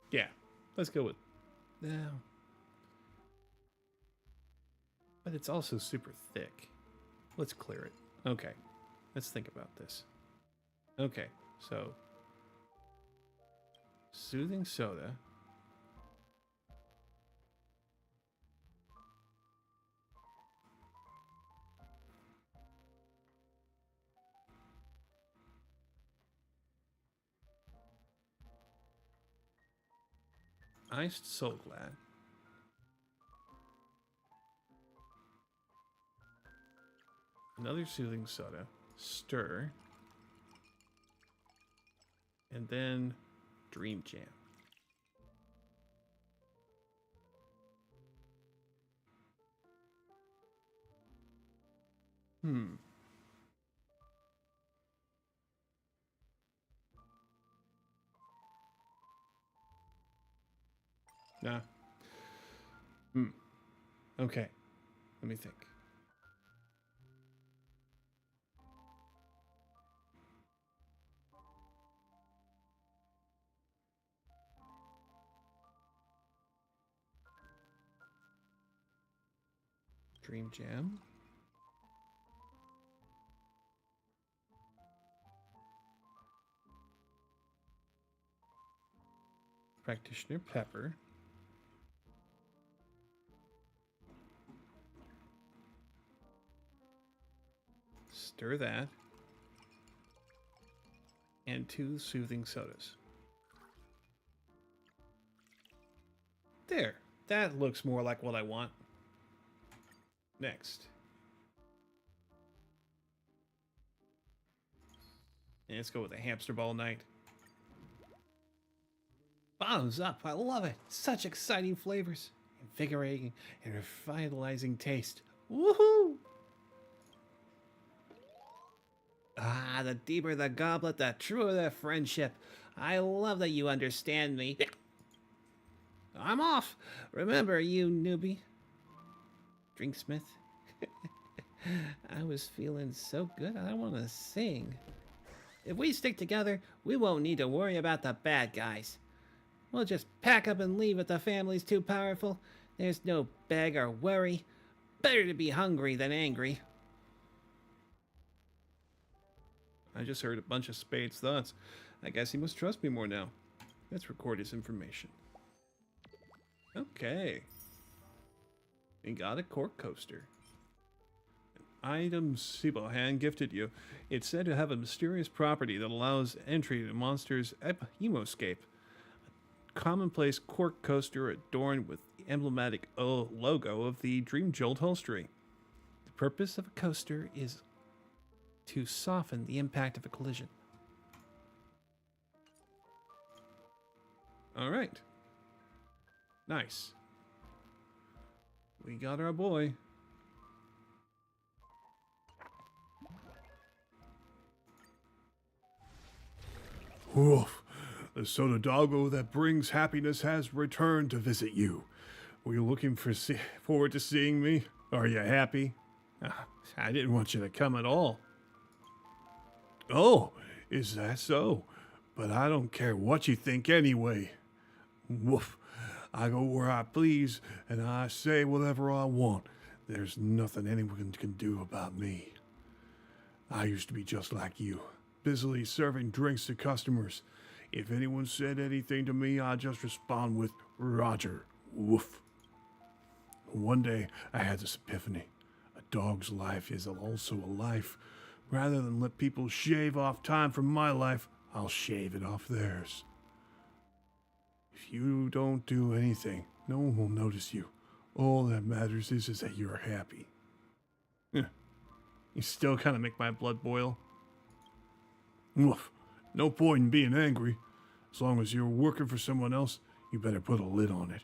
Yeah, let's go with... Yeah. But it's also super thick. Let's clear it. Okay, let's think about this. Okay, so... Soothing soda. Iced Soul Glad. Another soothing soda. Stir. And then Dream Jam. Nah. Okay. Let me think. Dream Jam. Practitioner Pepper. Stir that. And 2 soothing sodas. There. That looks more like what I want. Next. And let's go with a hamster ball night. Bottoms up. I love it. Such exciting flavors. Invigorating and revitalizing taste. Woohoo! Ah, the deeper the goblet, the truer the friendship. I love that you understand me. I'm off. Remember, you newbie. Drinksmith. I was feeling so good, I want to sing. If we stick together, we won't need to worry about the bad guys. We'll just pack up and leave if the family's too powerful. There's no beg or worry. Better to be hungry than angry. I just heard a bunch of Spade's thoughts. I guess he must trust me more now. Let's record his information. Okay. We got a cork coaster. An item Sibo hand gifted you. It's said to have a mysterious property that allows entry to monsters' emoscape. A commonplace cork coaster adorned with the emblematic logo of the Dream Jolt Holstery. The purpose of a coaster is to soften the impact of a collision. All right. Nice. We got our boy. Woof. The soda doggo that brings happiness has returned to visit you. Were you looking forward to seeing me? Are you happy? I didn't want you to come at all. Oh, is that so? But I don't care what you think anyway. Woof. I go where I please, and I say whatever I want. There's nothing anyone can do about me. I used to be just like you, busily serving drinks to customers. If anyone said anything to me, I'd just respond with, Roger, woof. One day, I had this epiphany. A dog's life is also a life. Rather than let people shave off time from my life, I'll shave it off theirs. If you don't do anything, no one will notice you. All that matters is that you're happy. You still kind of make my blood boil. Woof. No point in being angry. As long as you're working for someone else, you better put a lid on it.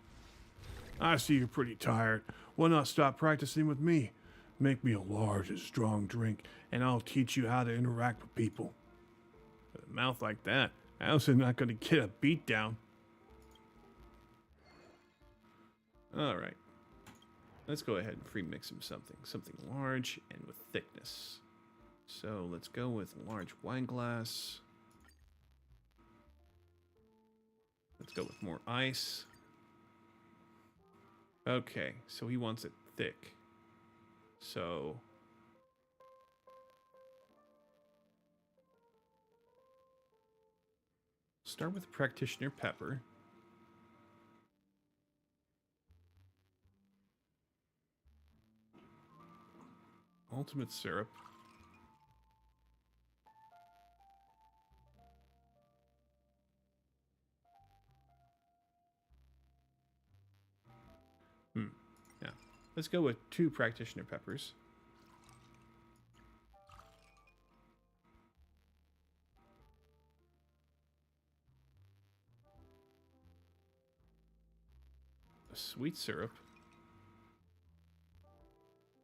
I see you're pretty tired. Why not stop practicing with me? Make me a large and strong drink, and I'll teach you how to interact with people. With a mouth like that, how's it not going to get a beat down? Alright. Let's go ahead and free mix him something. Something large and with thickness. So let's go with a large wine glass. Let's go with more ice. Okay, so he wants it thick. So start with practitioner pepper. Ultimate syrup. Yeah. Let's go with 2 practitioner peppers. A sweet syrup.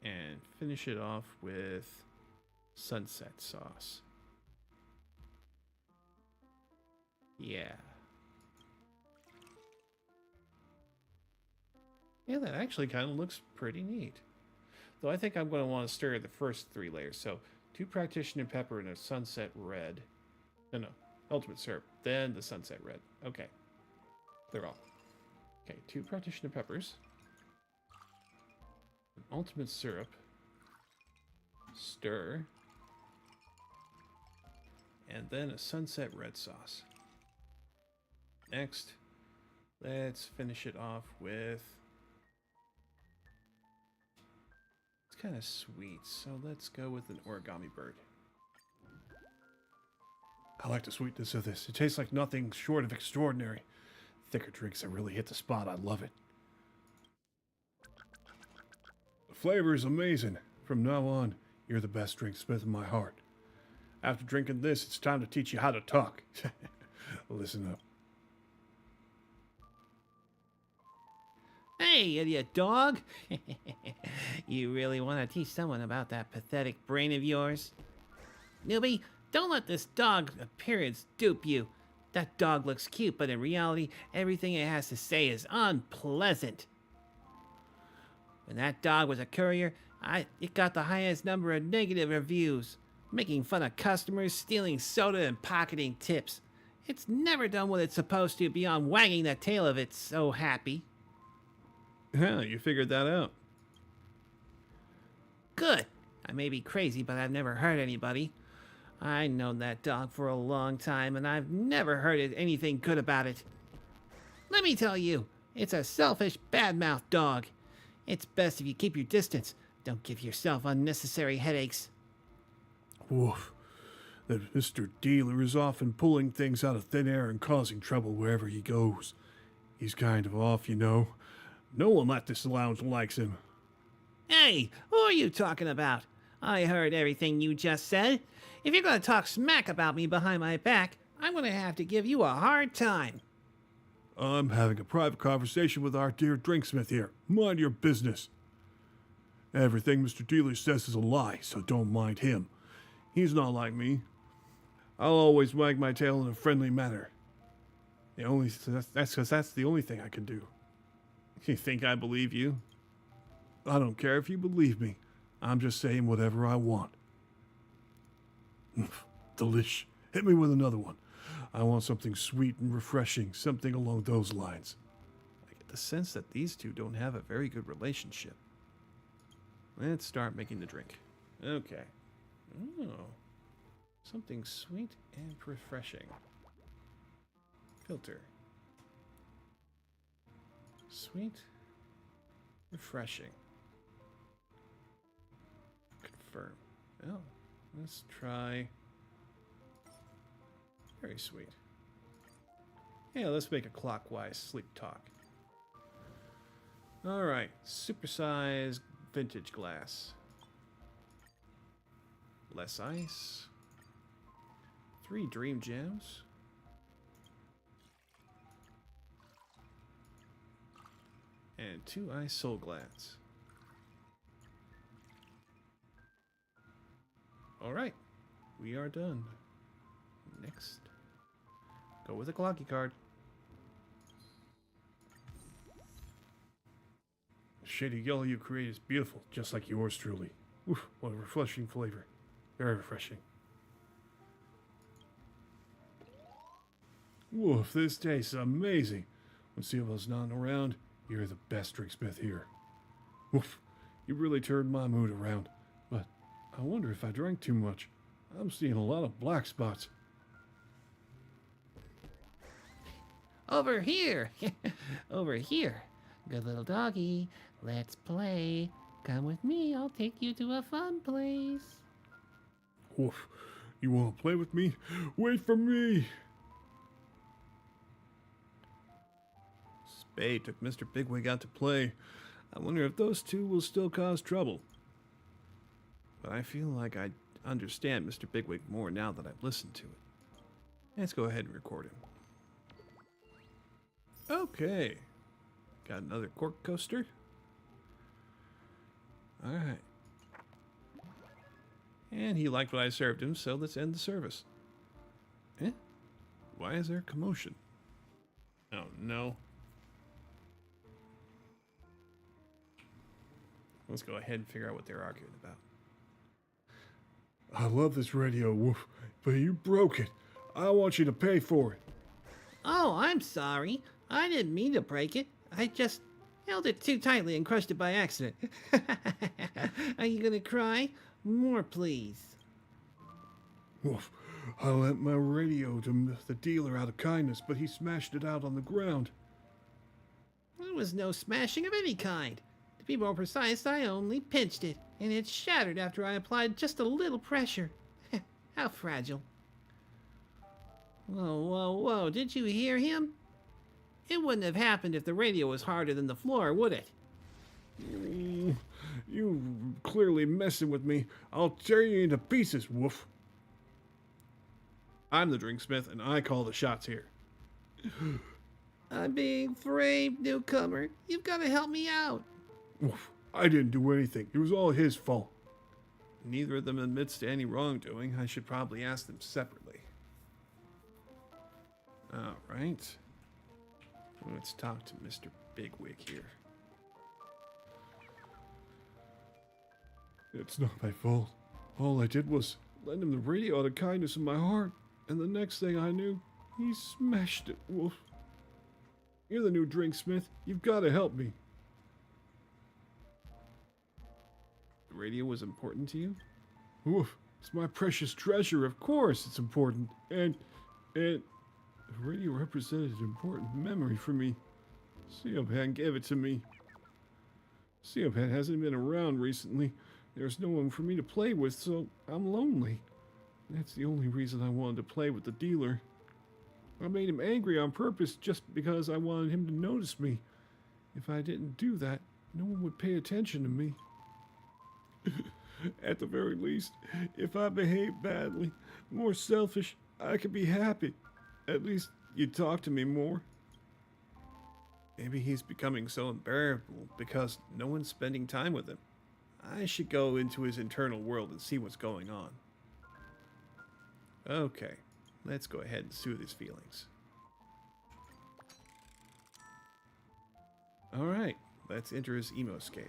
And finish it off with sunset sauce. Yeah. Yeah, that actually kind of looks pretty neat. Though I think I'm going to want to stir the first 3 layers. So 2 practitioner pepper and a sunset red. No, ultimate syrup. Then the sunset red. Okay. They're all. Okay, 2 practitioner peppers. An ultimate syrup. Stir. And then a sunset red sauce. Next, let's finish it off with... It's kind of sweet, so let's go with an origami bird. I like the sweetness of this. It tastes like nothing short of extraordinary. Thicker drinks that really hit the spot. I love it. The flavor is amazing. From now on, you're the best drinksmith in my heart. After drinking this, it's time to teach you how to talk. Listen up. Hey, idiot dog! You really want to teach someone about that pathetic brain of yours? Newbie, don't let this dog appearance dupe you. That dog looks cute, but in reality, everything it has to say is unpleasant. When that dog was a courier, it got the highest number of negative reviews, making fun of customers, stealing soda, and pocketing tips. It's never done what it's supposed to beyond wagging the tail of it so happy. Yeah, you figured that out. Good. I may be crazy, but I've never hurt anybody. I've known that dog for a long time, and I've never heard anything good about it. Let me tell you, it's a selfish, bad-mouthed dog. It's best if you keep your distance. Don't give yourself unnecessary headaches. Woof. That Mr. Dealer is often pulling things out of thin air and causing trouble wherever he goes. He's kind of off, you know. No one at this lounge likes him. Hey, who are you talking about? I heard everything you just said. If you're going to talk smack about me behind my back, I'm going to have to give you a hard time. I'm having a private conversation with our dear drinksmith here. Mind your business. Everything Mr. Dealer says is a lie, so don't mind him. He's not like me. I'll always wag my tail in a friendly manner. That's because that's the only thing I can do. You think I believe you? I don't care if you believe me. I'm just saying whatever I want. Delish. Hit me with another one. I want something sweet and refreshing, something along those lines. I get the sense that these two don't have a very good relationship. Let's start making the drink. Okay. Oh. Something sweet and refreshing. Filter. Sweet. Refreshing. Confirm. Oh, let's try. Very sweet. Yeah, let's make a clockwise sleep talk. Alright, supersized vintage glass. Less ice. 3 dream gems. And 2 ice soul glands. Alright, we are done. Next. Go with a clocky card. The shady yellow you create is beautiful, just like yours truly. Oof, what a refreshing flavor. Very refreshing. Woof, this tastes amazing. When Silva's not around, you're the best drinksmith here. Woof, you really turned my mood around. But I wonder if I drank too much. I'm seeing a lot of black spots. Over here! Over here. Good little doggy. Let's play. Come with me, I'll take you to a fun place. Woof, you want to play with me? Wait for me! Spade took Mr. Bigwig out to play. I wonder if those two will still cause trouble. But I feel like I understand Mr. Bigwig more now that I've listened to it. Let's go ahead and record him. Okay. Got another cork coaster. Alright. And he liked what I served him, so let's end the service. Eh? Why is there commotion? Oh, no. Let's go ahead and figure out what they're arguing about. I love this radio, Woof, but you broke it. I want you to pay for it. Oh, I'm sorry. I didn't mean to break it. I just held it too tightly and crushed it by accident. Are you gonna cry? More, please. Woof, I lent my radio to the dealer out of kindness, but he smashed it out on the ground. There was no smashing of any kind. To be more precise, I only pinched it, and it shattered after I applied just a little pressure. How fragile. Whoa, whoa, whoa, did you hear him? It wouldn't have happened if the radio was harder than the floor, would it? You clearly messing with me. I'll tear you into pieces, Woof. I'm the drinksmith, and I call the shots here. I'm being framed, newcomer. You've got to help me out. Woof, I didn't do anything. It was all his fault. Neither of them admits to any wrongdoing. I should probably ask them separately. Alright. Let's talk to Mr. Bigwig here. It's not my fault. All I did was lend him the radio out of kindness in my heart, and the next thing I knew, he smashed it, Woof. You're the new drinksmith. You've got to help me. The radio was important to you? Woof, it's my precious treasure. Of course it's important. And the radio represented an important memory for me. Seopan gave it to me. Seopan hasn't been around recently. There's no one for me to play with, so I'm lonely. That's the only reason I wanted to play with the dealer. I made him angry on purpose just because I wanted him to notice me. If I didn't do that, no one would pay attention to me. At the very least, if I behave badly, more selfish, I could be happy. At least you'd talk to me more. Maybe he's becoming so unbearable because no one's spending time with him. I should go into his internal world and see what's going on. Okay, let's go ahead and soothe his feelings. Alright, let's enter his emoscape.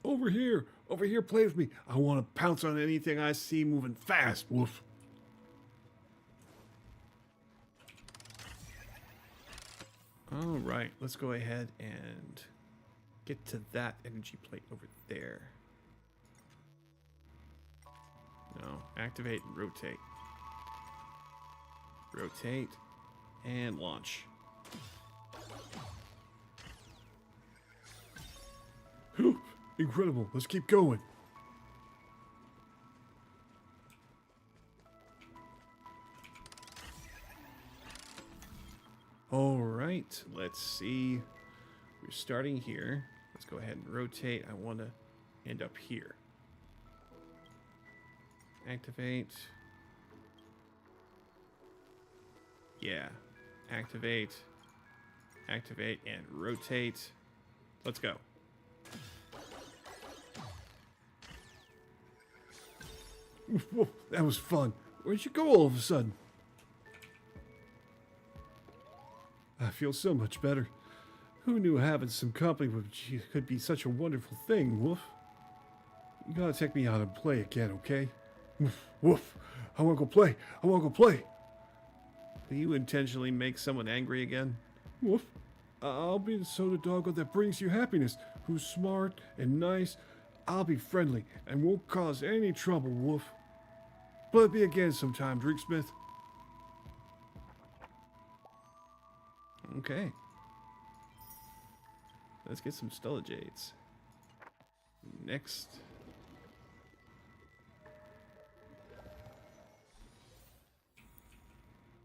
Over here, play with me. I want to pounce on anything I see moving fast, Woof. Alright, let's go ahead and get to that energy plate over there. No, activate and rotate. Rotate and launch. Whew, incredible. Let's keep going. Alright, let's see. We're starting here. Let's go ahead and rotate. I want to end up here. Activate. Yeah. Activate. Activate and rotate. Let's go. Whoa, that was fun. Where'd you go all of a sudden? I feel so much better. Who knew having some company could be such a wonderful thing, Woof? You gotta take me out and play again, okay? Woof, woof. I wanna go play. I wanna go play. Will you intentionally make someone angry again? Woof. I'll be the soda doggo that brings you happiness, who's smart and nice. I'll be friendly and won't cause any trouble, Woof. Play me again sometime, Drinksmith. Okay. Let's get some Stellajades. Next.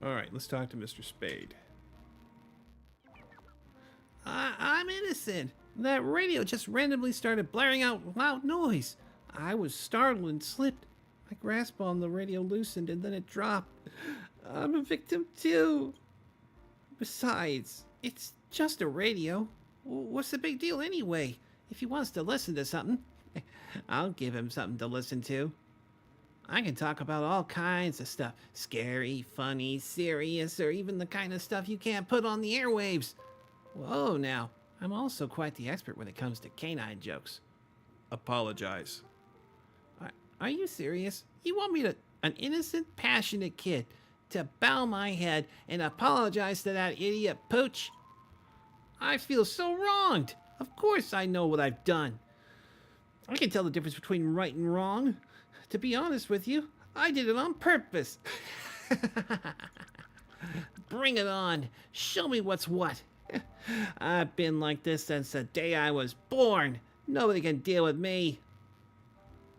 Alright, let's talk to Mr. Spade. I'm innocent. That radio just randomly started blaring out loud noise. I was startled and slipped. My grasp on the radio loosened and then it dropped. I'm a victim too. Besides, it's just a radio. What's the big deal anyway? If he wants to listen to something, I'll give him something to listen to. I can talk about all kinds of stuff. Scary, funny, serious, or even the kind of stuff you can't put on the airwaves. Whoa, now. I'm also quite the expert when it comes to canine jokes. Apologize. Are you serious? You want me to, an innocent, passionate kid, to bow my head and apologize to that idiot Pooch? I feel so wronged. Of course I know what I've done. I can tell the difference between right and wrong. To be honest with you, I did it on purpose. Bring it on. Show me what's what. I've been like this since the day I was born. Nobody can deal with me.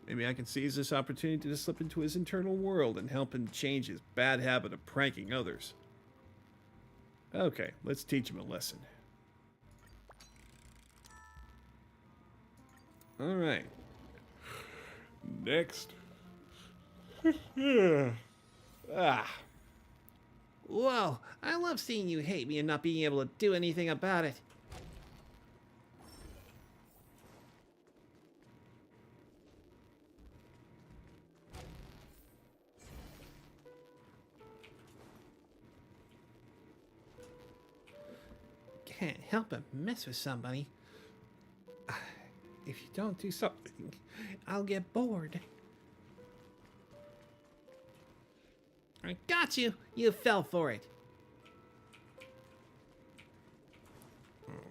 Maybe I can seize this opportunity to slip into his internal world and help him change his bad habit of pranking others. Okay, let's teach him a lesson. Alright. Next. Whoa, I love seeing you hate me and not being able to do anything about it. Can't help but mess with somebody. If you don't do something, I'll get bored. I got you! You fell for it.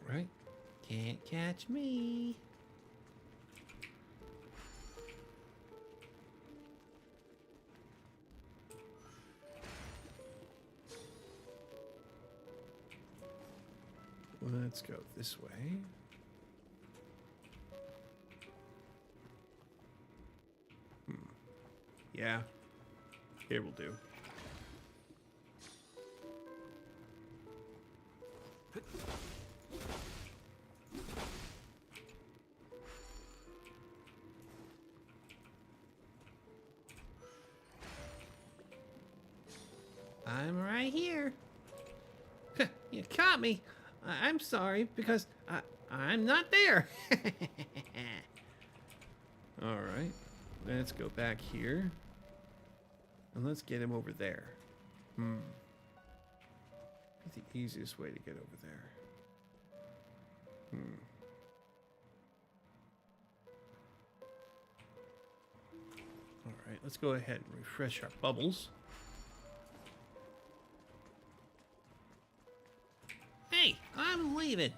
Alright. Can't catch me. Let's go this way. Yeah. Here will do. I'm right here. You caught me. I'm sorry because I'm not there. All right. Let's go back here. And let's get him over there. What's the easiest way to get over there? All right, let's go ahead and refresh our bubbles. Hey, I'm leaving.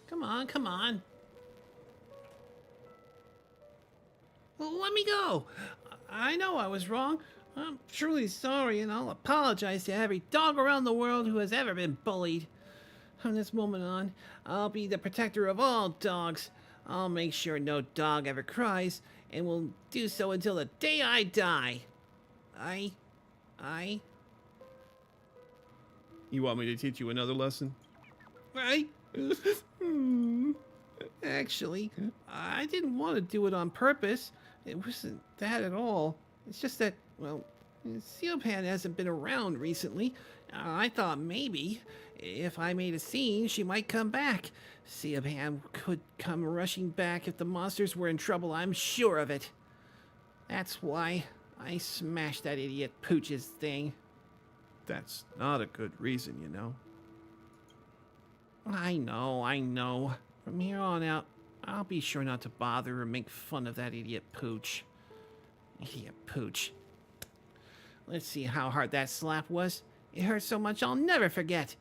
Come on, come on. Well, let me go. I know I was wrong. I'm truly sorry, and I'll apologize to every dog around the world who has ever been bullied. From this moment on, I'll be the protector of all dogs. I'll make sure no dog ever cries, and will do so until the day I die. You want me to teach you another lesson? Right? Actually, I didn't want to do it on purpose. It wasn't that at all. It's just that, well, Seopan hasn't been around recently. I thought maybe if I made a scene, she might come back. Seopan could come rushing back if the monsters were in trouble, I'm sure of it. That's why I smashed that idiot Pooch's thing. That's not a good reason, you know. I know. From here on out, I'll be sure not to bother or make fun of that idiot Pooch. Idiot Pooch. Let's see how hard that slap was. It hurt so much I'll never forget.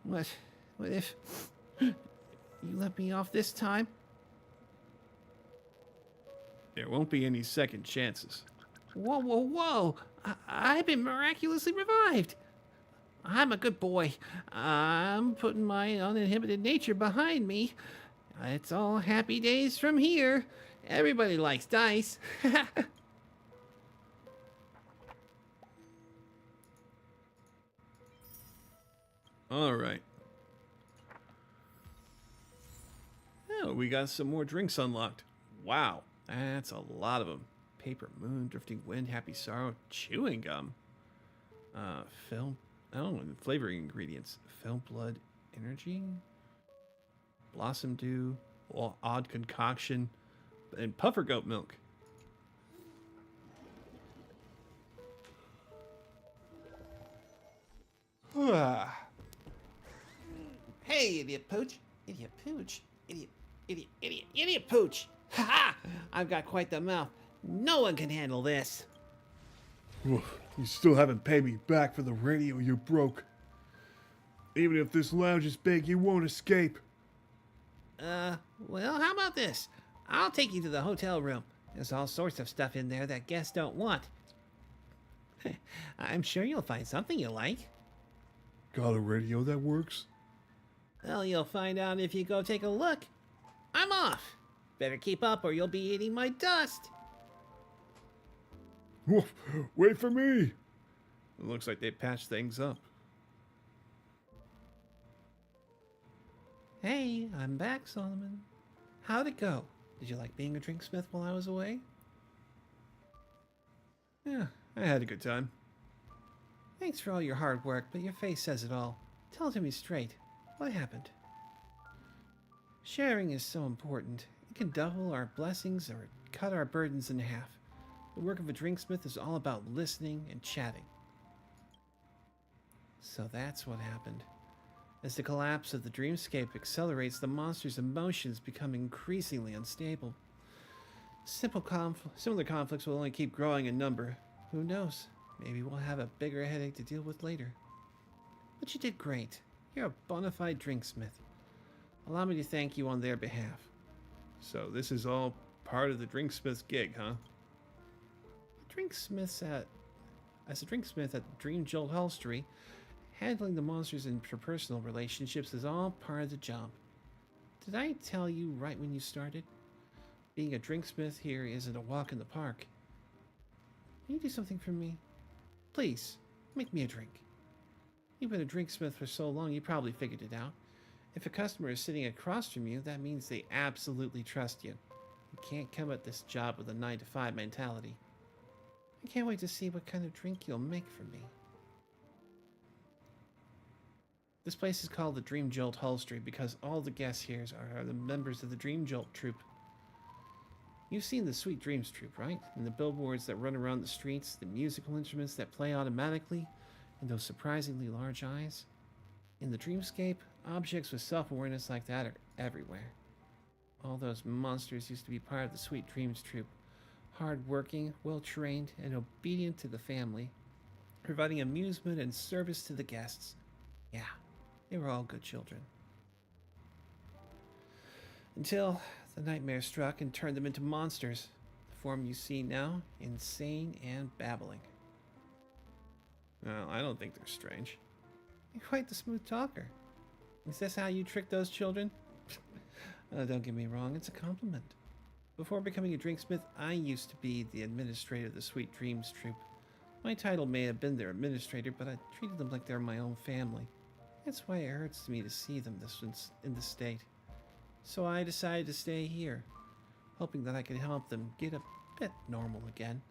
What if you let me off this time? There won't be any second chances. Whoa. I've been miraculously revived. I'm a good boy. I'm putting my uninhibited nature behind me. It's all happy days from here. Everybody likes dice. All right. Oh, we got some more drinks unlocked. Wow, that's a lot of them. Paper Moon, Drifting Wind, Happy Sorrow, Chewing Gum. Film, I don't know, flavoring ingredients. Film Blood Energy, Blossom Dew, Odd Concoction, and Puffer Goat Milk. Hey, idiot Pooch. Idiot Pooch. Idiot Pooch. Ha ha! I've got quite the mouth. No one can handle this. Oof, you still haven't paid me back for the radio you broke. Even if this lounge is big, you won't escape. Well, how about this? I'll take you to the hotel room. There's all sorts of stuff in there that guests don't want. I'm sure you'll find something you like. Got a radio that works? Well, you'll find out if you go take a look. I'm off. Better keep up or you'll be eating my dust. Woof, wait for me! It looks like they patched things up. Hey, I'm back, Solomon. How'd it go? Did you like being a drinksmith while I was away? Yeah, I had a good time. Thanks for all your hard work, but your face says it all. Tell it to me straight. What happened? Sharing is so important. It can double our blessings or cut our burdens in half. The work of a drinksmith is all about listening and chatting. So that's what happened. As the collapse of the dreamscape accelerates, the monster's emotions become increasingly unstable. Similar conflicts will only keep growing in number. Who knows? Maybe we'll have a bigger headache to deal with later. But you did great. You're a bona fide drinksmith. Allow me to thank you on their behalf. So this is all part of the drinksmith's gig, huh? As a drinksmith at Dream Jolt Hostelry, handling the monsters' interpersonal relationships is all part of the job. Did I tell you right when you started? Being a drinksmith here isn't a walk in the park. Can you do something for me? Please, make me a drink. You've been a drinksmith for so long, you probably figured it out. If a customer is sitting across from you, that means they absolutely trust you. You can't come at this job with a 9-to-5 mentality. I can't wait to see what kind of drink you'll make for me. This place is called the Dream Jolt Hostelry because all the guests here are the members of the Dream Jolt troupe. You've seen the Sweet Dreams troupe, right? And the billboards that run around the streets, the musical instruments that play automatically, and those surprisingly large eyes. In the dreamscape, objects with self-awareness like that are everywhere. All those monsters used to be part of the Sweet Dreams troupe. Hard-working, well-trained, and obedient to the family, providing amusement and service to the guests. Yeah, they were all good children. Until the nightmare struck and turned them into monsters. The form you see now, insane and babbling. Well, I don't think they're strange. You're quite the smooth talker. Is this how you trick those children? Don't get me wrong, it's a compliment. Before becoming a drinksmith, I used to be the administrator of the Sweet Dreams troupe. My title may have been their administrator, but I treated them like they're my own family. That's why it hurts me to see them in this state. So I decided to stay here, hoping that I could help them get a bit normal again,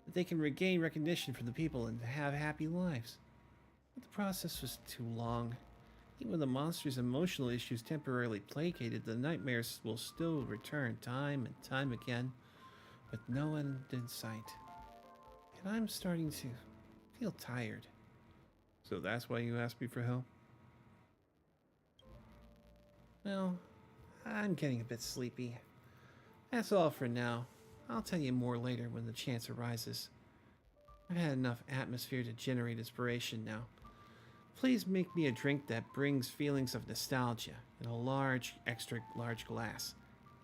that they can regain recognition from the people and have happy lives. But the process was too long. Even when the monster's emotional issues temporarily placated, the nightmares will still return time and time again, with no end in sight. And I'm starting to feel tired. So that's why you asked me for help? Well, I'm getting a bit sleepy. That's all for now. I'll tell you more later when the chance arises. I've had enough atmosphere to generate inspiration now. Please make me a drink that brings feelings of nostalgia in a extra large glass,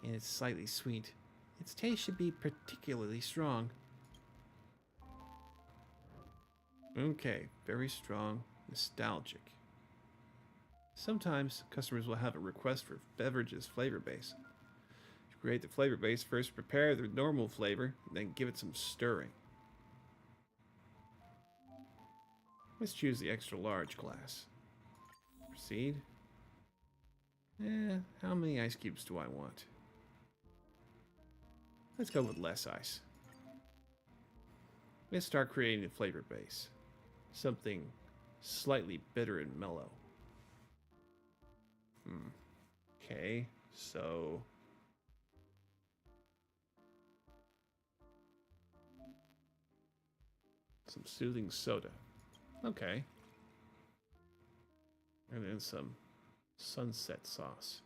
and it's slightly sweet. Its taste should be particularly strong. Okay, very strong, nostalgic. Sometimes customers will have a request for beverages flavor base. To create the flavor base, first prepare the normal flavor, then give it some stirring. Let's choose the extra large glass. Proceed. How many ice cubes do I want? Let's go with less ice. Let's start creating a flavor base. Something slightly bitter and mellow. Okay, so... some soothing soda. Okay. And then some sunset sauce.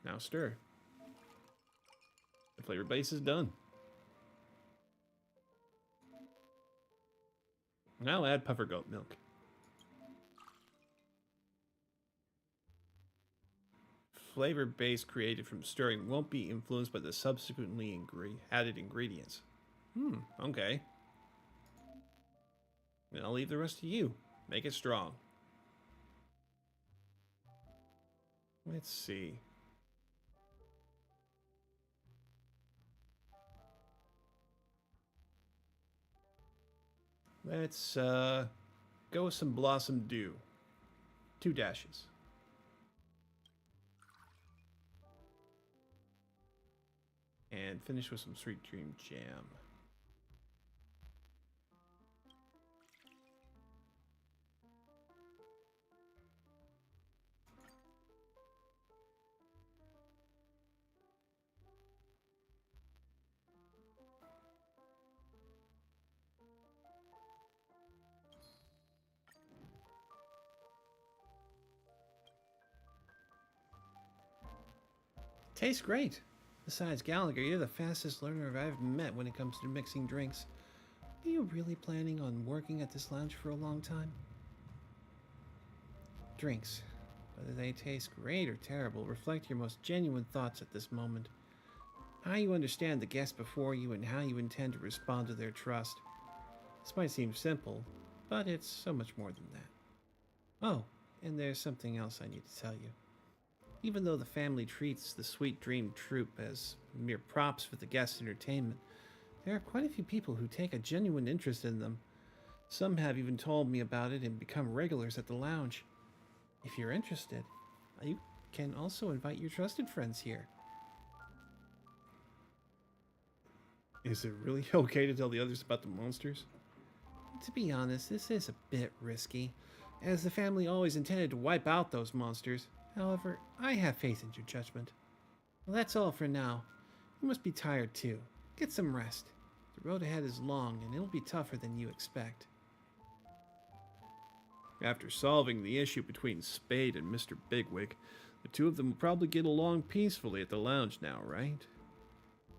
Now stir. The flavor base is done. Now add puffer goat milk. Flavor base created from stirring won't be influenced by the subsequently added ingredients. Okay. Then I'll leave the rest to you. Make it strong. Let's see. Let's go with some Blossom Dew. 2 dashes. And finish with some Sweet Dream Jam. Tastes great. Besides Gallagher, you're the fastest learner I've met when it comes to mixing drinks. Are you really planning on working at this lounge for a long time? Drinks, whether they taste great or terrible, reflect your most genuine thoughts at this moment. How you understand the guest before you and how you intend to respond to their trust. This might seem simple, but it's so much more than that. Oh, and there's something else I need to tell you. Even though the family treats the Sweet Dream troupe as mere props for the guest entertainment, there are quite a few people who take a genuine interest in them. Some have even told me about it and become regulars at the lounge. If you're interested, you can also invite your trusted friends here. Is it really okay to tell the others about the monsters? To be honest, this is a bit risky, as the family always intended to wipe out those monsters. However, I have faith in your judgment. Well, that's all for now. You must be tired too. Get some rest. The road ahead is long, and it'll be tougher than you expect. After solving the issue between Spade and Mr. Bigwig, the two of them will probably get along peacefully at the lounge now, right?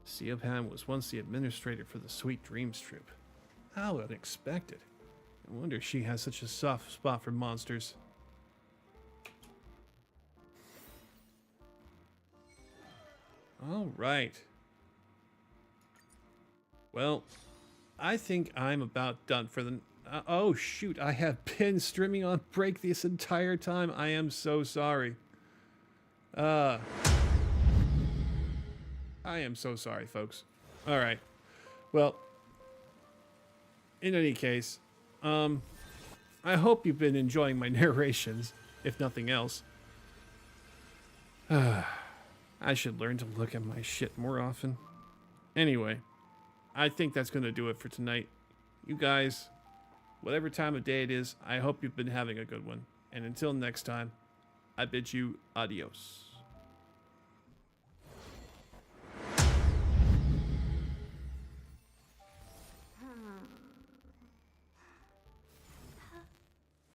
Siobhan was once the administrator for the Sweet Dreams troupe. How unexpected. No wonder she has such a soft spot for monsters. All right. Well, I think I'm about done for the... oh, shoot. I have been streaming on break this entire time. I am so sorry. I am so sorry, folks. All right. Well, in any case, I hope you've been enjoying my narrations, if nothing else. I should learn to look at my shit more often. Anyway, I think that's going to do it for tonight. You guys, whatever time of day it is, I hope you've been having a good one. And until next time, I bid you adios.